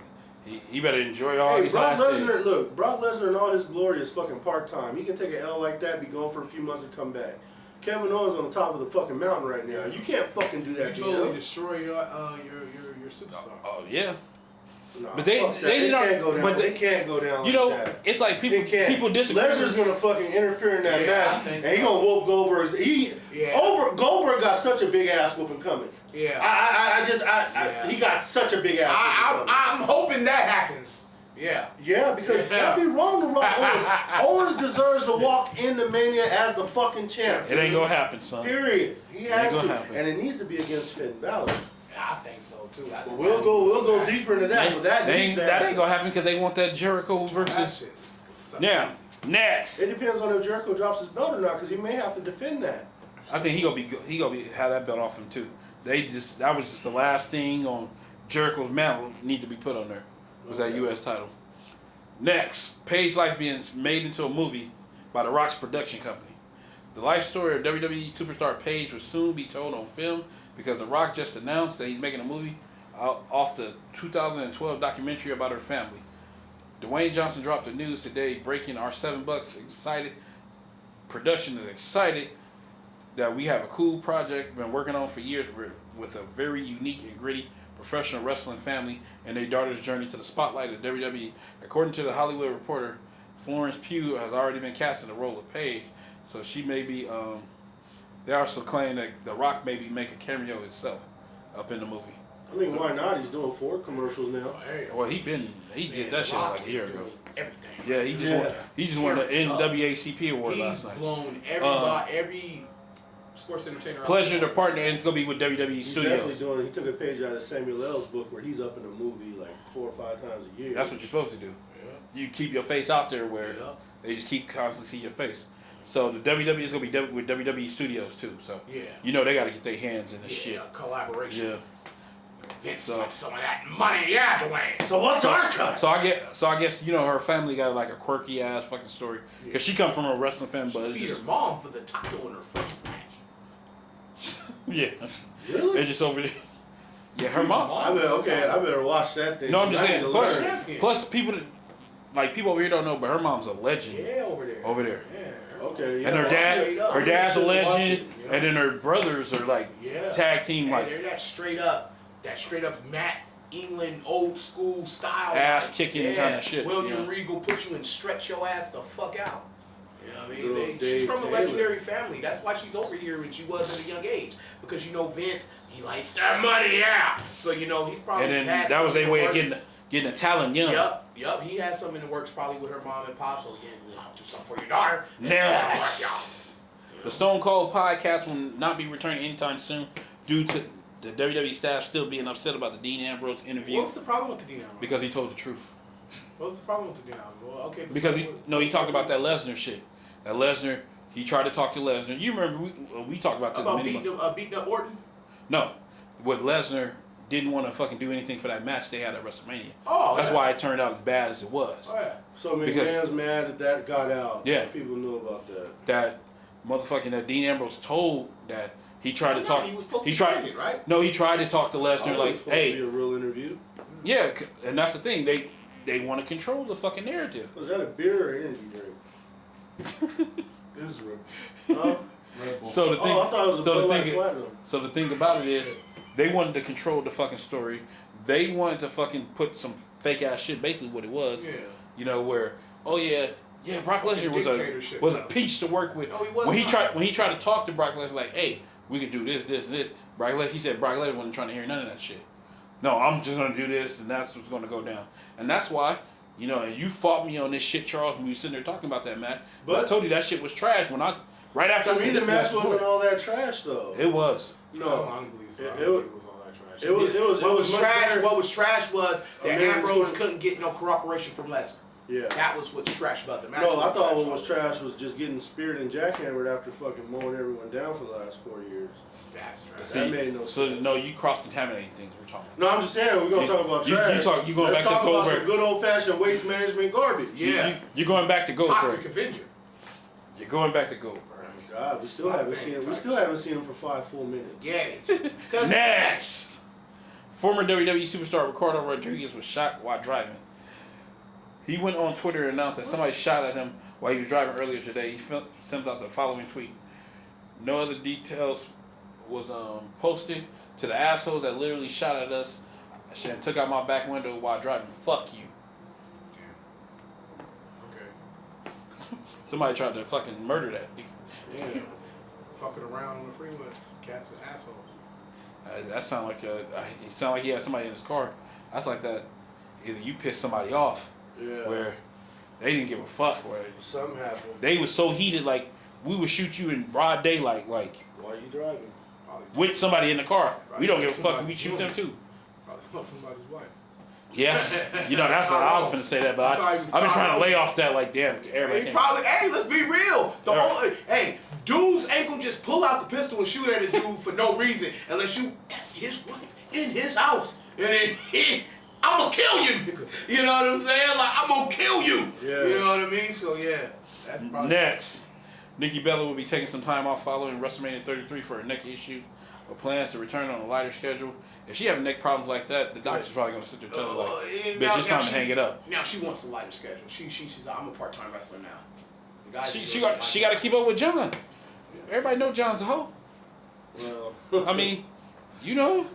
He better enjoy all these last days. Look, Brock Lesnar in all his glory is fucking part-time. He can take an L like that, be gone for a few months and come back. Kevin Owens on the top of the fucking mountain right now. You can't fucking do that to him. You totally destroy your superstar. Oh, yeah. Nah, but they can't go down. But they can't go down. You know, like that. It's like people disagree. Lesnar's gonna fucking interfere in that match, and he gonna whoop Goldberg's. Goldberg got such a big ass whooping coming. Yeah. He got such a big ass. I'm hoping that happens. Yeah. Yeah, because can't be wrong to Rock Owens. Owens deserves to walk into Mania as the fucking champ. It ain't gonna happen, son. Period. He has to, and it needs to be against Finn Balor. I think so too. We'll go deeper into that. But that ain't gonna happen because they want that Jericho versus. Now, next. It depends on if Jericho drops his belt or not, because he may have to defend that. I think he gonna be have that belt off him too. That was just the last thing on Jericho's mantle need to be put on there. Was that U.S. title. Next, Paige's life being made into a movie by The Rock's production company. The life story of WWE superstar Paige will soon be told on film because The Rock just announced that he's making a movie off the 2012 documentary about her family. Dwayne Johnson dropped the news today, breaking our $7 excited. Production is excited that we have a cool project been working on for years with a very unique and gritty professional wrestling family and their daughter's journey to the spotlight of WWE. According to the Hollywood Reporter, Florence Pugh has already been cast in the role of Paige, so she may be. They also claim that The Rock may be making a cameo himself up in the movie. I mean, why not? He's doing Ford commercials now. Well, he did that shit like a year ago. Everything. Yeah, he just won the NAACP award last night. He's blown every sports entertainer. Pleasure to partner, and it's gonna be with WWE Studios. Definitely doing it. He took a page out of Samuel L's book where he's up in a movie like 4 or 5 times a year. That's what you're supposed to do. Yeah. You keep your face out there where they just keep constantly see your face. So the WWE is gonna be with WWE Studios too. So you know they got to get their hands in the shit. Collaboration. Yeah. Vince wants some of that money, Dwayne. So what's our cut? So I guess you know her family got like a quirky ass fucking story because she come from a wrestling family, but she beat her mom for the title in her first match. Yeah. Really? They're just over there. Yeah, her mom. I better watch that thing. No, I'm just saying. Plus, people over here don't know, but her mom's a legend. Yeah, over there. Yeah. Okay. Yeah. And her dad's a legend, and then her brothers are like tag team like. They're that straight up Matt England old school style. Ass kicking kind of shit. William Regal put you and stretch your ass the fuck out. You know what I mean? She's from a legendary family. That's why she's over here when she was at a young age. Because Vince, he likes that money, So he's probably. And then that was their way of getting a talent young. Yep. He had something in the works probably with her mom and pop. So do something for your daughter. Now, the Stone Cold podcast will not be returning anytime soon due to the WWE staff still being upset about the Dean Ambrose interview. What's the problem with the Dean Ambrose? Because he told the truth. What's the problem with the Dean Ambrose? Well, okay. Because he talked about that Lesnar shit. That Lesnar, he tried to talk to Lesnar. You remember we talked about this. About beating up Orton? No, with Lesnar didn't want to fucking do anything for that match they had at WrestleMania. Oh, that's why it turned out as bad as it was. Oh yeah. So McMahon's mad that got out. Yeah. People knew about that. That motherfucking that Dean Ambrose told that he tried to talk. He was supposed to be traded, right? No, he tried to talk to Lesnar like, hey, to be a real interview. Yeah, and that's the thing. They want to control the fucking narrative. Was that a beer or energy drink? It was real. Huh? So the thing. I thought it was Platinum. So the thing about it is, they wanted to control the fucking story. They wanted to fucking put some fake ass shit. Basically, what it was. Yeah. Where Brock Lesnar was a peach to work with. No, he wasn't. When he tried to talk to Brock Lesnar, like, hey, we could do this, this, and this. He said Brock Lesnar wasn't trying to hear none of that shit. No, I'm just gonna do this, and that's what's gonna go down. And that's why, and you fought me on this shit, Charles, when we were sitting there talking about that match. But I told you that shit was trash right after I said the match wasn't all that trash though. It was. No, I don't believe so. It was all that trash. It was what was trash was that Ambrose couldn't get no cooperation from Lesnar. Yeah. That was what's trash about the match. No, I thought what was trash was just getting speared and jackhammered after fucking mowing everyone down for the last 4 years. That's trash. That made no sense. So no, you cross-contaminating things. We're talking. No, I'm just saying we're gonna talk about trash. You going Let's back talk to about Goldberg. some good old-fashioned waste management garbage. Yeah. You're going back to Goldberg. Toxic Avenger. You're going back to Goldberg. God, we still haven't seen him. We still haven't seen him for 5 full minutes. Get it. Next, former WWE superstar Ricardo Rodriguez was shot while driving. He went on Twitter and announced that somebody shot at him while he was driving earlier today. He sent out the following tweet. No other details was posted to the assholes that literally shot at us and took out my back window while driving. Fuck you. Okay. Somebody tried to fucking murder that. Yeah. Fucking around on the freeway. Cats and assholes. That sound like he sound like he had somebody in his car. That's like that. Either you pissed somebody off, where they didn't give a fuck, where something happened. They was so heated, like we would shoot you in broad daylight, like why you driving with somebody in the car. We don't give a fuck. We shoot them too. Probably fuck somebody's wife. Yeah, that's what I was gonna say that, but I've been trying to lay off that, like damn, everybody. Hey, let's be real. Dudes ain't gonna just pull out the pistol and shoot at a dude for no reason unless you his wife in his house, and then I'm gonna kill you, nigga. You know what I'm saying? Like I'm gonna kill you. Yeah. You know what I mean? So yeah, that's probably Next. Nikki Bella will be taking some time off following WrestleMania 33 for her neck issues, with plans to return on a lighter schedule. If she having neck problems like that, the doctor's probably gonna sit there and tell her like, "Bitch, it's time to hang it up." Now she wants a lighter schedule. She's like, I'm a part-time wrestler now. She got to keep up with John. Everybody know John's a hoe. Well, I mean, you know,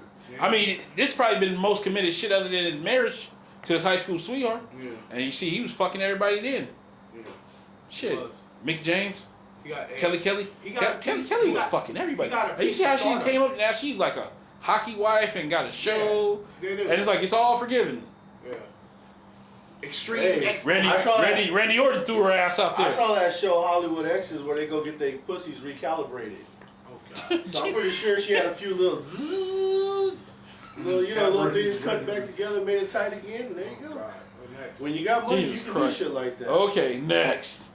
I mean, this probably been the most committed shit other than his marriage to his high school sweetheart. Yeah. And you see, he was fucking everybody then. Yeah. Shit, Mick James. Kelly was fucking everybody. And you see how she came up now? She like a hockey wife and got a show, and it's like it's all forgiven. Yeah. Extreme. Randy Orton threw her ass out there. I saw that show Hollywood Exes where they go get their pussies recalibrated. Oh God. So I'm pretty sure she had a few little zzz, little things cut back together, made it tight again. And there you go. When you got money, Jesus you can Christ. do shit like that. Okay, next.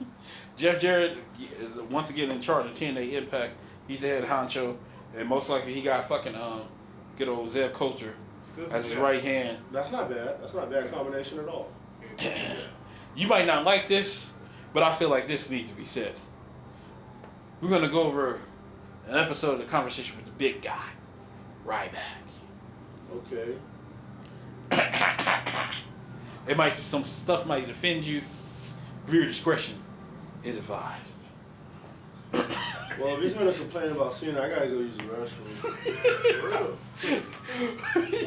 Jeff Jarrett is once again in charge of TNA Impact. He's the head honcho, and most likely he got fucking good old Zeb Coulter as his right hand. That's not bad. That's not a bad combination at all. You might not like this, but I feel like this needs to be said. We're gonna go over an episode of the conversation with the big guy, Ryback. Okay. Some stuff might offend you. Viewer discretion is advised. Well, if he's gonna complain about Cena, I gotta go use the restroom. For real.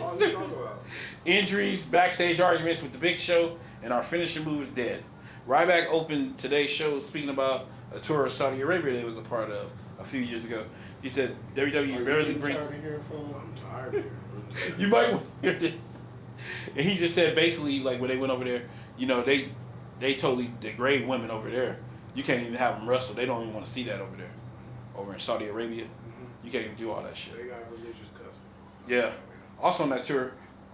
All you talking about? Injuries, backstage arguments with the Big Show, and our finishing move is dead. Ryback opened today's show speaking about a tour of Saudi Arabia that he was a part of a few years ago. He said WWE barely brings. I'm tired of hearing. You might want to hear this. And he just said basically, like when they went over there, they totally degrade women over there. You can't even have them wrestle. They don't even want to see that over there. Over in Saudi Arabia, you can't even do all that shit. They got religious customs. Yeah. Also on that tour,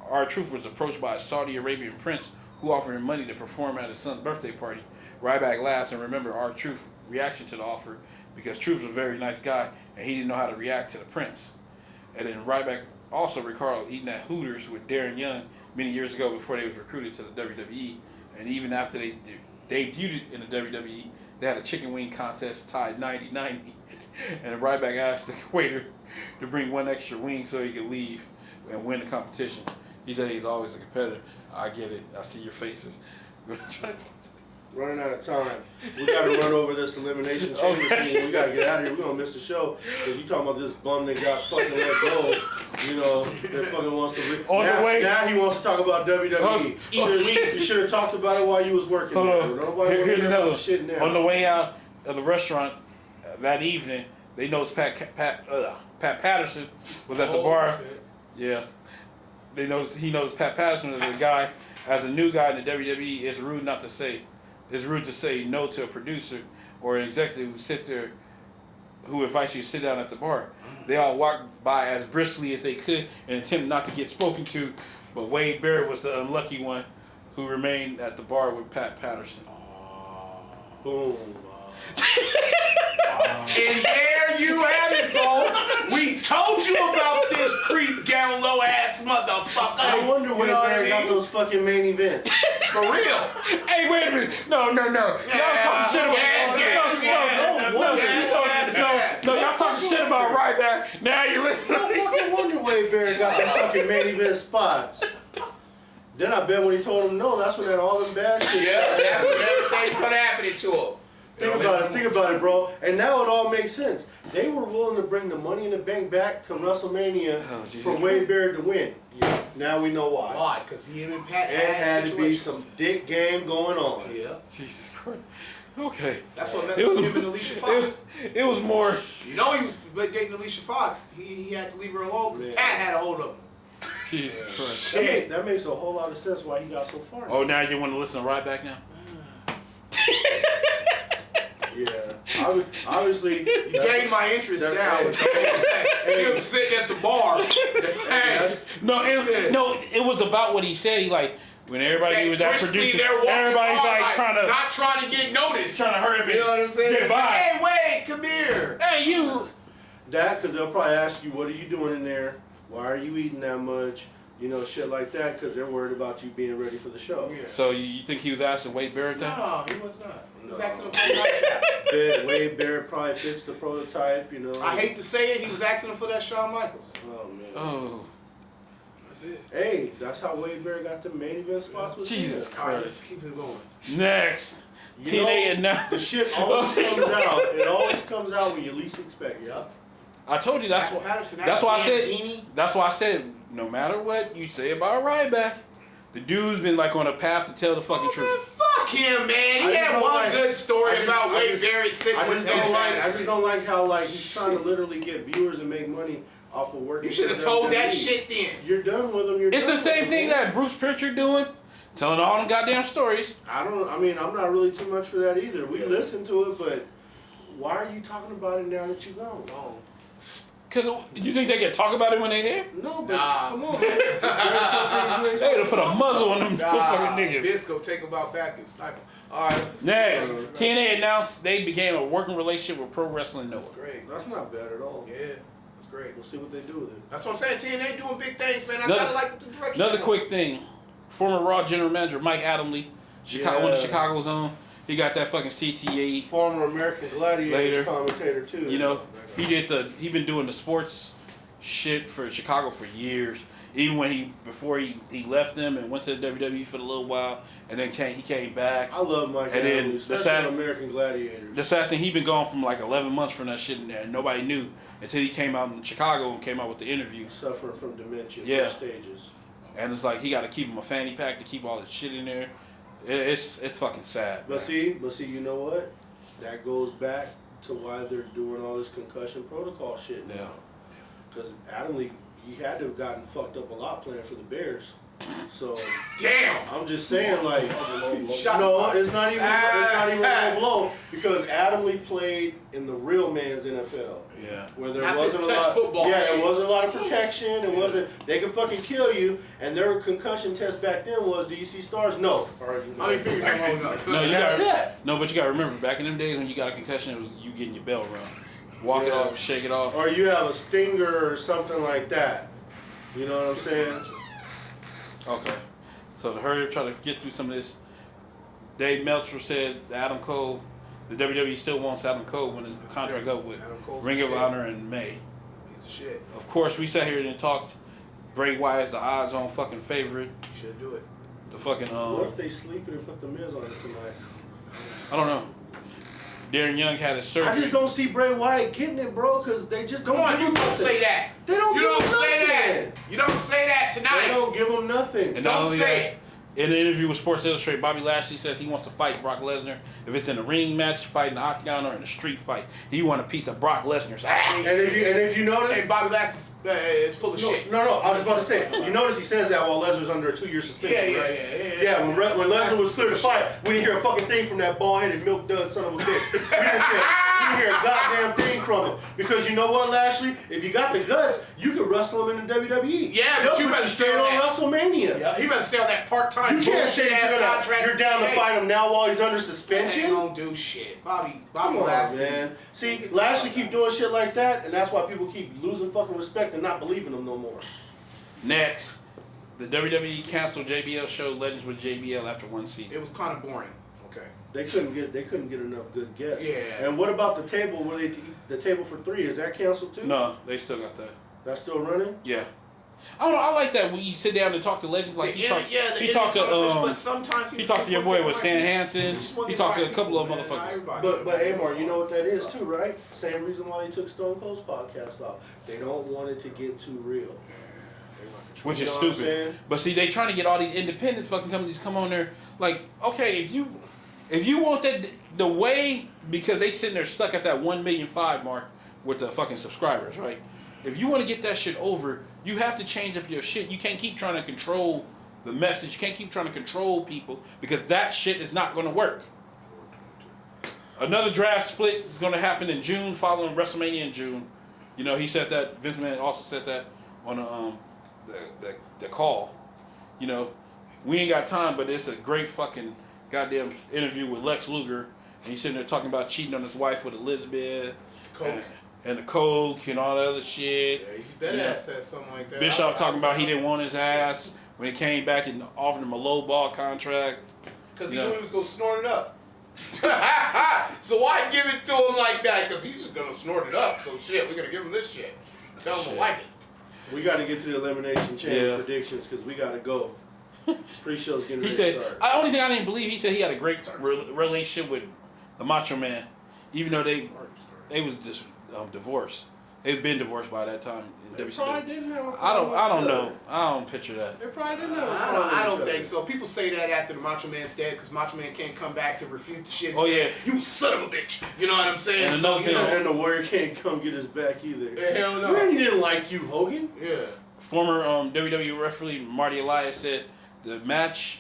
R-Truth was approached by a Saudi Arabian prince who offered him money to perform at his son's birthday party. Ryback laughs and remember R-Truth's reaction to the offer because Truth was a very nice guy and he didn't know how to react to the prince. And then Ryback also recalled eating at Hooters with Darren Young many years ago before they was recruited to the WWE. And even after they debuted in the WWE, they had a chicken wing contest tied 90-90. And Ryback asked the waiter to bring one extra wing so he could leave and win the competition. He said he's always a competitor. I get it. I see your faces. Running out of time. We got to run over this Elimination Chamber thing. We got to get out of here. We're going to miss the show because you talking about this bum that got fucking let go. That fucking wants to... Now he wants to talk about WWE. You should have talked about it while you was working there. Here's another one. On the way out of the restaurant that evening, they noticed Pat Patterson was at the bar. Shit. Yeah. He knows Pat Patterson is a guy, as a new guy in the WWE, it's rude to say no to a producer or an executive who invites you to sit down at the bar. They all walked by as briskly as they could and attempt not to get spoken to, but Wade Barrett was the unlucky one who remained at the bar with Pat Patterson. Boom. And there you have it, folks. We told you about this creep down low ass motherfucker. I wonder where they got those fucking main events. For real. Hey, wait a minute. No. Y'all talking shit about y'all talking shit about Ryback. Now you listen. I fucking wonder Wade Barrett got the fucking main event spots. Then I bet when he told him no, that's when that all them bad shit. Yeah, that's when everything started happening to him. Think about it, bro. And now it all makes sense. They were willing to bring the Money in the Bank back to WrestleMania for Wade Barrett to win. Yeah. Now we know why. Why? Because he and Pat had to be some dick game going on. Yeah. Jesus Christ. Okay. That's what messed up him and Alicia Fox. It was more. You know he was dating Alicia Fox. He had to leave her alone because Pat had a hold of him. Jesus Christ. That makes a whole lot of sense why he got so far. Oh, now you want to listen to Ryback now? Yeah, obviously you gained my interest now. Him sitting at the bar. It was about what he said. He like when everybody was that producer, everybody's like not trying to get noticed, trying to hurry up. You know what I'm saying? Get by. Hey, Wade, come here. Hey, you. That because they'll probably ask you, what are you doing in there? Why are you eating that much? You know, shit like that, because they're worried about you being ready for the show. Yeah. So you think he was asking Wade Barrett that? No, he was not. He was asking him for a nightcap. Wade Barrett probably fits the prototype, you know. I hate to say it, he was asking him for that Shawn Michaels. Oh, man. Oh. That's it. Hey, that's how Wade Barrett got the main event spots with Jesus Christ. All right, let's keep it going. Next. TNA announced. The shit always comes out. It always comes out when you least expect it. Yep. I told you that's why I said no matter what you say about Ryback, the dude's been like on a path to tell the fucking truth. Man, fuck him, man. He had one good story about Wade Barrett sitting with I just don't like how he's trying to literally get viewers and make money off of working. You should have told that shit then. You're done with him. It's the same thing that Bruce Pritchard doing, telling all them goddamn stories. I'm not really too much for that either. We listen to it, but why are you talking about it now that you're gone? No. Because you think they can talk about it when they there? No, but come on, man. They would have put a muzzle on them fucking niggas. Vince go take them out back and snipe them. All right. Next, TNA announced they began a working relationship with Pro Wrestling Noah. That's great. That's not bad at all. Yeah, that's great. We'll see what they do with it. That's what I'm saying. TNA doing big things, man. I kind of like the direction. Another quick thing. Former Raw General Manager Mike Adamle, one of Chicago's own. He got that fucking CTA. Former American Gladiators commentator too. You know, he been doing the sports shit for Chicago for years. Even when before he left them and went to the WWE for a little while, and then he came back. I love Mike Adamle, especially American Gladiators. The sad thing, he been gone from like 11 months from that shit, and nobody knew until he came out in Chicago and came out with the interview. Suffering from dementia, first stages. And it's like he got to keep him a fanny pack to keep all his shit in there. It's fucking sad. But see, you know what? That goes back to why they're doing all this concussion protocol shit now. Yeah. Because Adamle, he had to have gotten fucked up a lot playing for the Bears. So damn, I'm just saying, like, no, it's not even a low blow because Adamle played in the real man's NFL. Yeah, where there wasn't a lot. Football it wasn't a lot of protection. It wasn't. They could fucking kill you. And their concussion test back then was, do you see stars? No. How many fingers are holding up? No, but you gotta remember, back in them days when you got a concussion, it was you getting your bell rung, walk it off, shake it off, or you have a stinger or something like that. You know what I'm saying? Okay, so to hurry up, try to get through some of this. Dave Meltzer said Adam Cole, the WWE still wants Adam Cole when his contract up with Ring of Honor in May. He's the shit. Of course, we sat here and talked. Bray Wyatt's the odds-on fucking favorite. Should do it. The fucking What if they sleep and put the Miz on it tonight? I don't know. Darren Young had his surgery. I just don't see Bray Wyatt getting it, bro, because they just don't. Come on, you don't say that. They don't. You don't say that. You don't say that tonight. They don't give him nothing. And don't say it. In an interview with Sports Illustrated, Bobby Lashley says he wants to fight Brock Lesnar. If it's in a ring match, fight in the octagon, or in a street fight, he want a piece of Brock Lesnar's ass. And if you notice, and Bobby Lashley is full of shit. No, I was about to say. You notice he says that while Lesnar's under a 2-year suspension, right? Yeah. When Lesnar was clear to fight, we didn't hear a fucking thing from that bald-headed milk dud son of a bitch. We didn't hear a goddamn thing from it. Because you know what, Lashley? If you got the guts, you could wrestle him in the WWE. Yeah, but you better stay on WrestleMania. Yeah, he better stay on that part-time. You can't say you're down to fight him now while he's under suspension. He don't do shit, Bobby Lashley. Man. See, Lashley keep doing shit like that, and that's why people keep losing fucking respect and not believing him no more. Next, the WWE canceled JBL show Legends with JBL after one season. It was kind of boring. Okay. They couldn't get enough good guests. Yeah. And what about the table where the table for 3? Is that canceled too? No, they still got that. That's still running? Yeah. I don't know. I like that when you sit down and talk to legends. Like he talked to but sometimes he talked to your boy with Stan Hansen. He talked to a couple of motherfuckers. But Amar, you know what that is too, right? Same reason why he took Stone Cold's podcast off. They don't want it to get too real. Which is stupid. But see, they trying to get all these independent fucking companies come on there. Like, okay, if you want that the way, because they sitting there stuck at that 1,000,005 mark with the fucking subscribers, right? If you want to get that shit over, you have to change up your shit. You can't keep trying to control the message. You can't keep trying to control people because that shit is not going to work. Another draft split is going to happen in June, following WrestleMania in June. You know, he said that. Vince McMahon also said that on the call. You know, we ain't got time, but it's a great fucking goddamn interview with Lex Luger, and he's sitting there talking about cheating on his wife with Elizabeth. Coke. And the coke and all that other shit. Yeah, he better have said something like that. Bischoff talking about he didn't want his ass when he came back and offered him a low ball contract. Because he knew he was going to snort it up. So why give it to him like that? Because he's just going to snort it up. So shit, we got to give him this shit. Tell him to like it. We got to get to the Elimination Chamber predictions because we got to go. Pre-show's getting ready to start. The only thing I didn't believe, he said he had a great relationship with the Macho Man. Even though they was just divorced. They've been divorced by that time in WCW. Probably didn't have I don't know. I don't picture that. They probably didn't have I don't think so. People say that after the Macho Man's dead because Macho Man can't come back to refute the shit. Yeah. You son of a bitch. You know what I'm saying? And another thing, and the Warrior can't come get his back either. Hell no. Randy didn't like you, Hogan. Yeah. Former WWE referee Marty Elias said the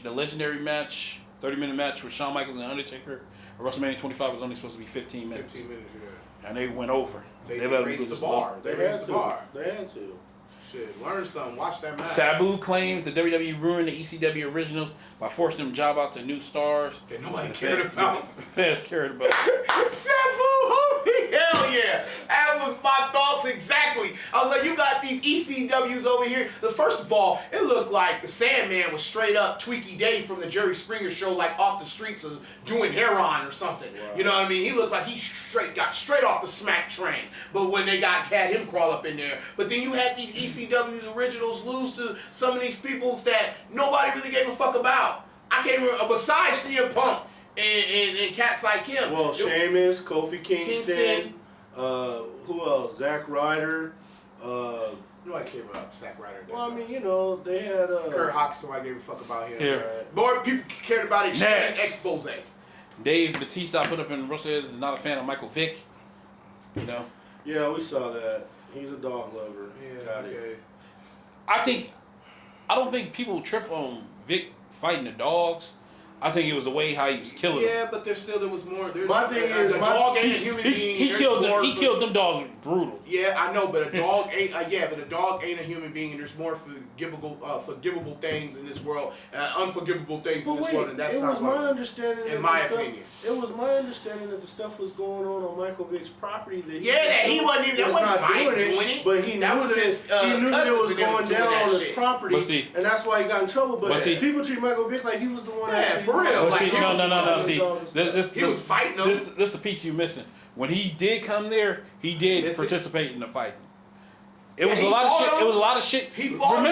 legendary match, 30-minute match with Shawn Michaels and Undertaker at WrestleMania 25 was only supposed to be 15 minutes. 15 minutes, yeah. And they went over. They raised the bar. They raised the bar. They had to. Shit, learn something. Watch that match. Sabu claims the WWE ruined the ECW originals by forcing them job out to new stars that nobody cared about. Fans cared about. Sabu, holy hell yeah! That was my thoughts exactly. I was like, you got these ECWs over here. First of all, it looked like the Sandman was straight up Tweaky Day from the Jerry Springer show, like off the streets of doing heroin or something. Wow. You know what I mean? He looked like he got straight off the smack train. But when they had him crawl up in there, but then you had these ECW's originals lose to some of these peoples that nobody really gave a fuck about. I can't remember, besides CM Punk and cats like him. Well, Sheamus, Kofi Kingston, who else? Zack Ryder. Nobody cared about Zack Ryder. Well, I mean, you know, they had Kurt Hawkins, somebody gave a fuck about him. Yeah. Right? More people cared about Extreme Expose. Dave Bautista put up in Wrestleheads is not a fan of Michael Vick. You know? Yeah, we saw that. He's a dog lover. Yeah, got okay. it. I don't think people trip on Vic fighting the dogs. I think it was the way how he was killing them. Yeah, but there was more. My thing is, the dog ain't a human being. He killed them dogs brutal. Yeah, I know, but a dog ain't. But a dog ain't a human being, and there's more forgivable things in this world, unforgivable things in this world, and that's not my understanding. In my opinion, it was my understanding that the stuff was going on Michael Vick's property. That he wasn't even. That wasn't Mike doing it, but he knew that it was going down on his property, and that's why he got in trouble. But people treat Michael Vick like he was the one. For real. Like, no. See, he was fighting them. This is the piece you missing. When he did come there, he did participate in the fight. It was a lot of shit. It was a lot of shit. He fought.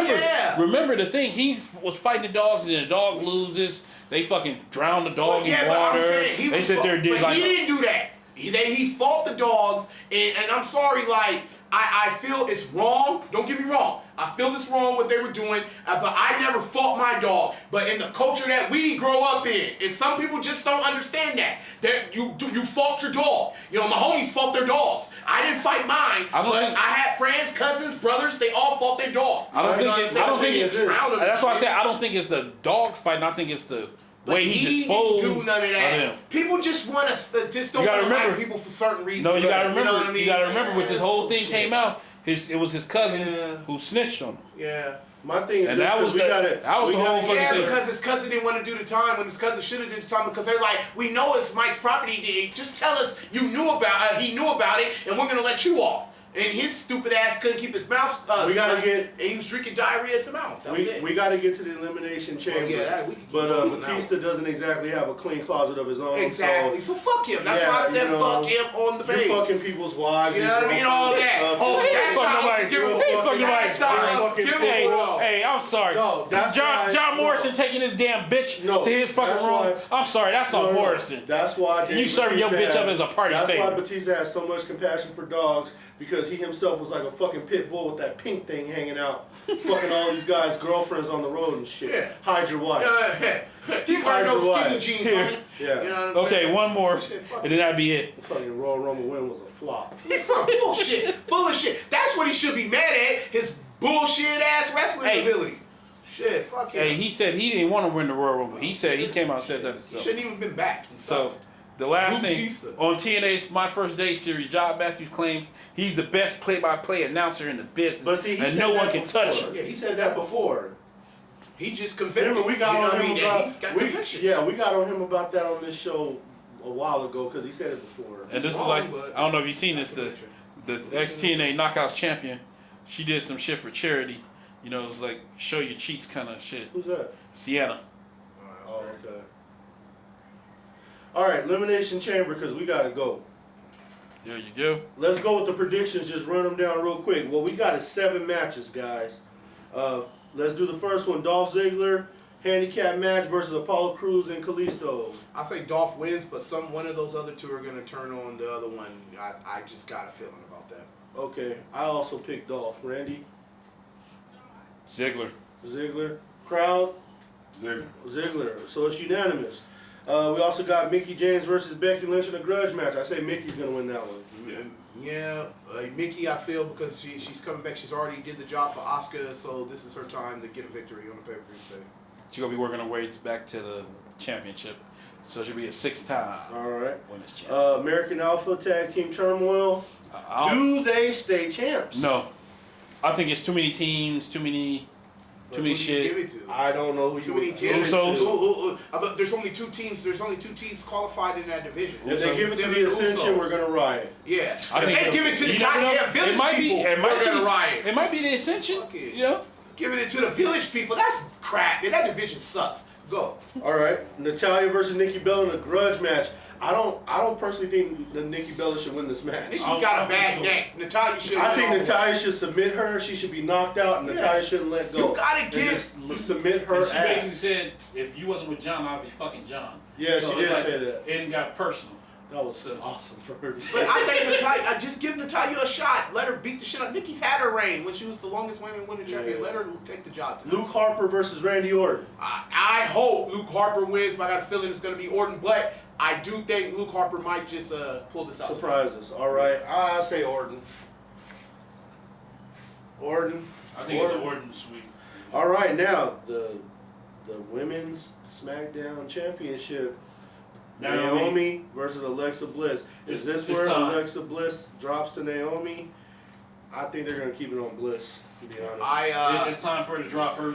Remember the thing. He was fighting the dogs, and then the dog loses. They fucking drown the dog in water. But I'm saying, they sit there and did he didn't do that. He fought the dogs, and I'm sorry, like. I feel it's wrong. Don't get me wrong. I feel it's wrong what they were doing, but I never fought my dog. But in the culture that we grow up in, and some people just don't understand that you fought your dog. You know, my homies fought their dogs. I didn't fight mine, I had friends, cousins, brothers. They all fought their dogs. I don't think it's. That's why I said I don't think it's the dog fighting. I think it's the But he didn't do none of that. Him. People just want to just don't want to like people for certain reasons. No, you gotta remember. You know what I mean? You gotta remember when this whole thing came out. It was his cousin who snitched on him. Yeah. My thing is, and that was the whole fucking thing. Because his cousin didn't want to do the time when his cousin should have did the time because they're like, we know it's Mike's property. Just tell us he knew about it, and we're gonna let you off. And his stupid ass couldn't keep his mouth. And he was drinking diarrhea at the mouth. That was it. We got to get to the Elimination Chamber. But Batista doesn't exactly have a clean closet of his own. Exactly. So fuck him. That's why I said fuck him on the page. You're fucking people's wives. You know what I mean? All that. That's not forgivable. Hey, I'm sorry. No, John Morrison taking his damn bitch to his fucking room. I'm sorry. That's on Morrison. That's why you serving your bitch up as a party favor. That's why Batista has so much compassion for dogs. Because he himself was like a fucking pit bull with that pink thing hanging out, fucking all these guys' girlfriends on the road and shit. Yeah. Hide your wife. You wear no skinny jeans, homie. Yeah. You know what I'm saying? One more, and then that'd be it. Fucking Royal Rumble win was a flop. Bullshit. Full of shit. That's what he should be mad at. His bullshit ass wrestling ability. Shit, fuck him. Hey, he said he didn't want to win the Royal Rumble. He said he came out and said that himself. He shouldn't even been back. He sucked. The last thing, on TNA's My First Day series, John Matthews claims he's the best play-by-play announcer in the business, but see, and no one can touch him. Yeah, he said that before. He just convicted. Remember, we got on him about, he's got conviction. Yeah, we got on him about that on this show a while ago because he said it before. And this is like, I don't know if you've seen this, the ex-TNA Knockouts champion, she did some shit for charity. You know, it was like, show your cheeks kind of shit. Who's that? Sienna. Oh, okay. All right, Elimination Chamber, because we got to go. There you go. Let's go with the predictions. Just run them down real quick. What we got is 7 matches, guys. Let's do the first one. Dolph Ziggler, handicap match versus Apollo Crews and Kalisto. I say Dolph wins, but one of those other two are going to turn on the other one. I just got a feeling about that. Okay, I also picked Dolph. Randy? Ziggler. Crowd? Ziggler. So it's unanimous. We also got Mickie James versus Becky Lynch in a grudge match. I say Mickey's going to win that one. Yeah, Mickie, I feel, because she's coming back. She's already did the job for Asuka, so this is her time to get a victory on the pay-per-view stage. She's going to be working her way back to the championship. So she'll be a 6th time. All right. Women's champion. American Alpha Tag Team Turmoil. Do they stay champs? No. I think it's too many teams, too many shit. Give it to? I don't know who too many teams. But there's only 2 teams. There's only 2 teams qualified in that division. If they give it to the Ascension, we're gonna riot. Yeah. If they give it to the goddamn Village people, we're gonna riot. It might be the Ascension. You know, giving it to the Village people. That's crap. Man, that division sucks. Go. All right, Natalya versus Nikki Bella in a grudge match. I don't personally think that Nikki Bella should win this match. Nikki's got a bad neck. Natalya should. I think Natalya should submit her. She should be knocked out, and Natalya shouldn't let go. You gotta submit her. She basically said, "If you wasn't with John, I'd be fucking John." Yeah, so she did say that. It didn't got personal. That was awesome for her. But I think Natalya, just give Natalya a shot. Let her beat the shit out. Nikki's had her reign when she was the longest women winning champion. Let her take the job. Luke Harper versus Randy Orton. I hope Luke Harper wins, but I got a feeling it's going to be Orton. But I do think Luke Harper might just pull this out. Surprise us. All right. I say Orton. I think it's Orton sweep. All right. Now, the Women's SmackDown Championship. Naomi versus Alexa Bliss. Is this where Alexa Bliss drops to Naomi? I think they're going to keep it on Bliss, to be honest. It's time for her to drop her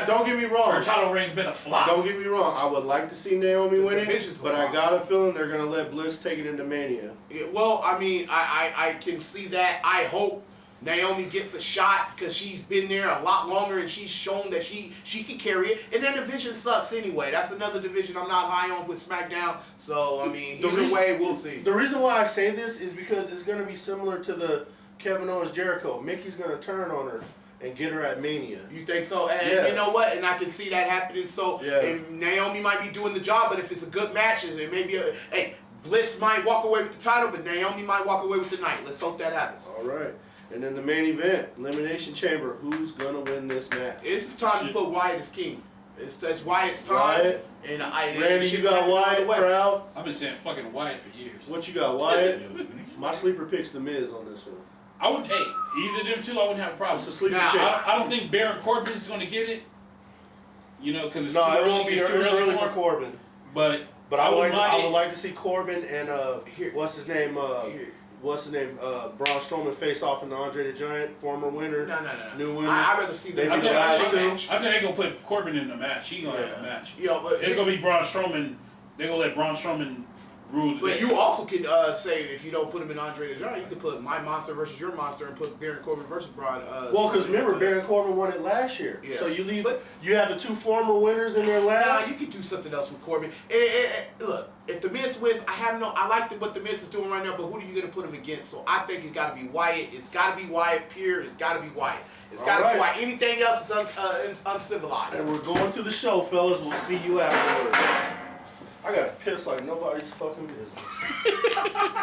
don't get me wrong. Her title reign's been a flop. Don't get me wrong. I would like to see Naomi win it, but I got a feeling they're going to let Bliss take it into Mania. Yeah, well, I mean, I can see that. I hope Naomi gets a shot because she's been there a lot longer and she's shown that she can carry it. And then the division sucks anyway. That's another division I'm not high on with SmackDown. So, I mean, either way, we'll see. The reason why I say this is because it's going to be similar to the Kevin Owens Jericho. Mickey's going to turn on her and get her at Mania. You think so? And you know what? And I can see that happening. So, and Naomi might be doing the job, but if it's a good match, and it may be Bliss might walk away with the title, but Naomi might walk away with the night. Let's hope that happens. All right. And then the main event, Elimination Chamber. Who's going to win this match? It's time to put Wyatt as king. It's Wyatt's time. Wyatt. And Randy, you got Wyatt, Proud? I've been saying fucking Wyatt for years. What you got, Wyatt? My sleeper pick's The Miz on this one. I wouldn't, either of them two, I wouldn't have a problem. It's a sleeper pick. I don't think Baron Corbin's going to get it. You know, because no, it won't be. It's early for Corbin. But I would like to see Corbin and what's his name? Braun Strowman face off in the Andre the Giant, former winner. No. New winner. I'd rather see them. I think they're going to put Corbin in the match. He's going to have a match. Yeah, but it's going to be Braun Strowman. They're going to let Braun Strowman rule the But day. you also can say, if you don't put him in Andre the Giant, you can put my monster versus your monster and put Baron Corbin versus Braun. Well, because remember, Baron Corbin won it last year. Yeah. So you leave. You have the two former winners in there last. Nah, you can do something else with Corbin. Look, if the Miz wins, I like what the Miz is doing right now, but who are you going to put him against? So I think it's got to be Wyatt. It's got to be Wyatt. Pure. It's got to be Wyatt. It's got to be Wyatt. Anything else is uncivilized. And we're going to the show, fellas. We'll see you afterwards. I got to piss like nobody's fucking business.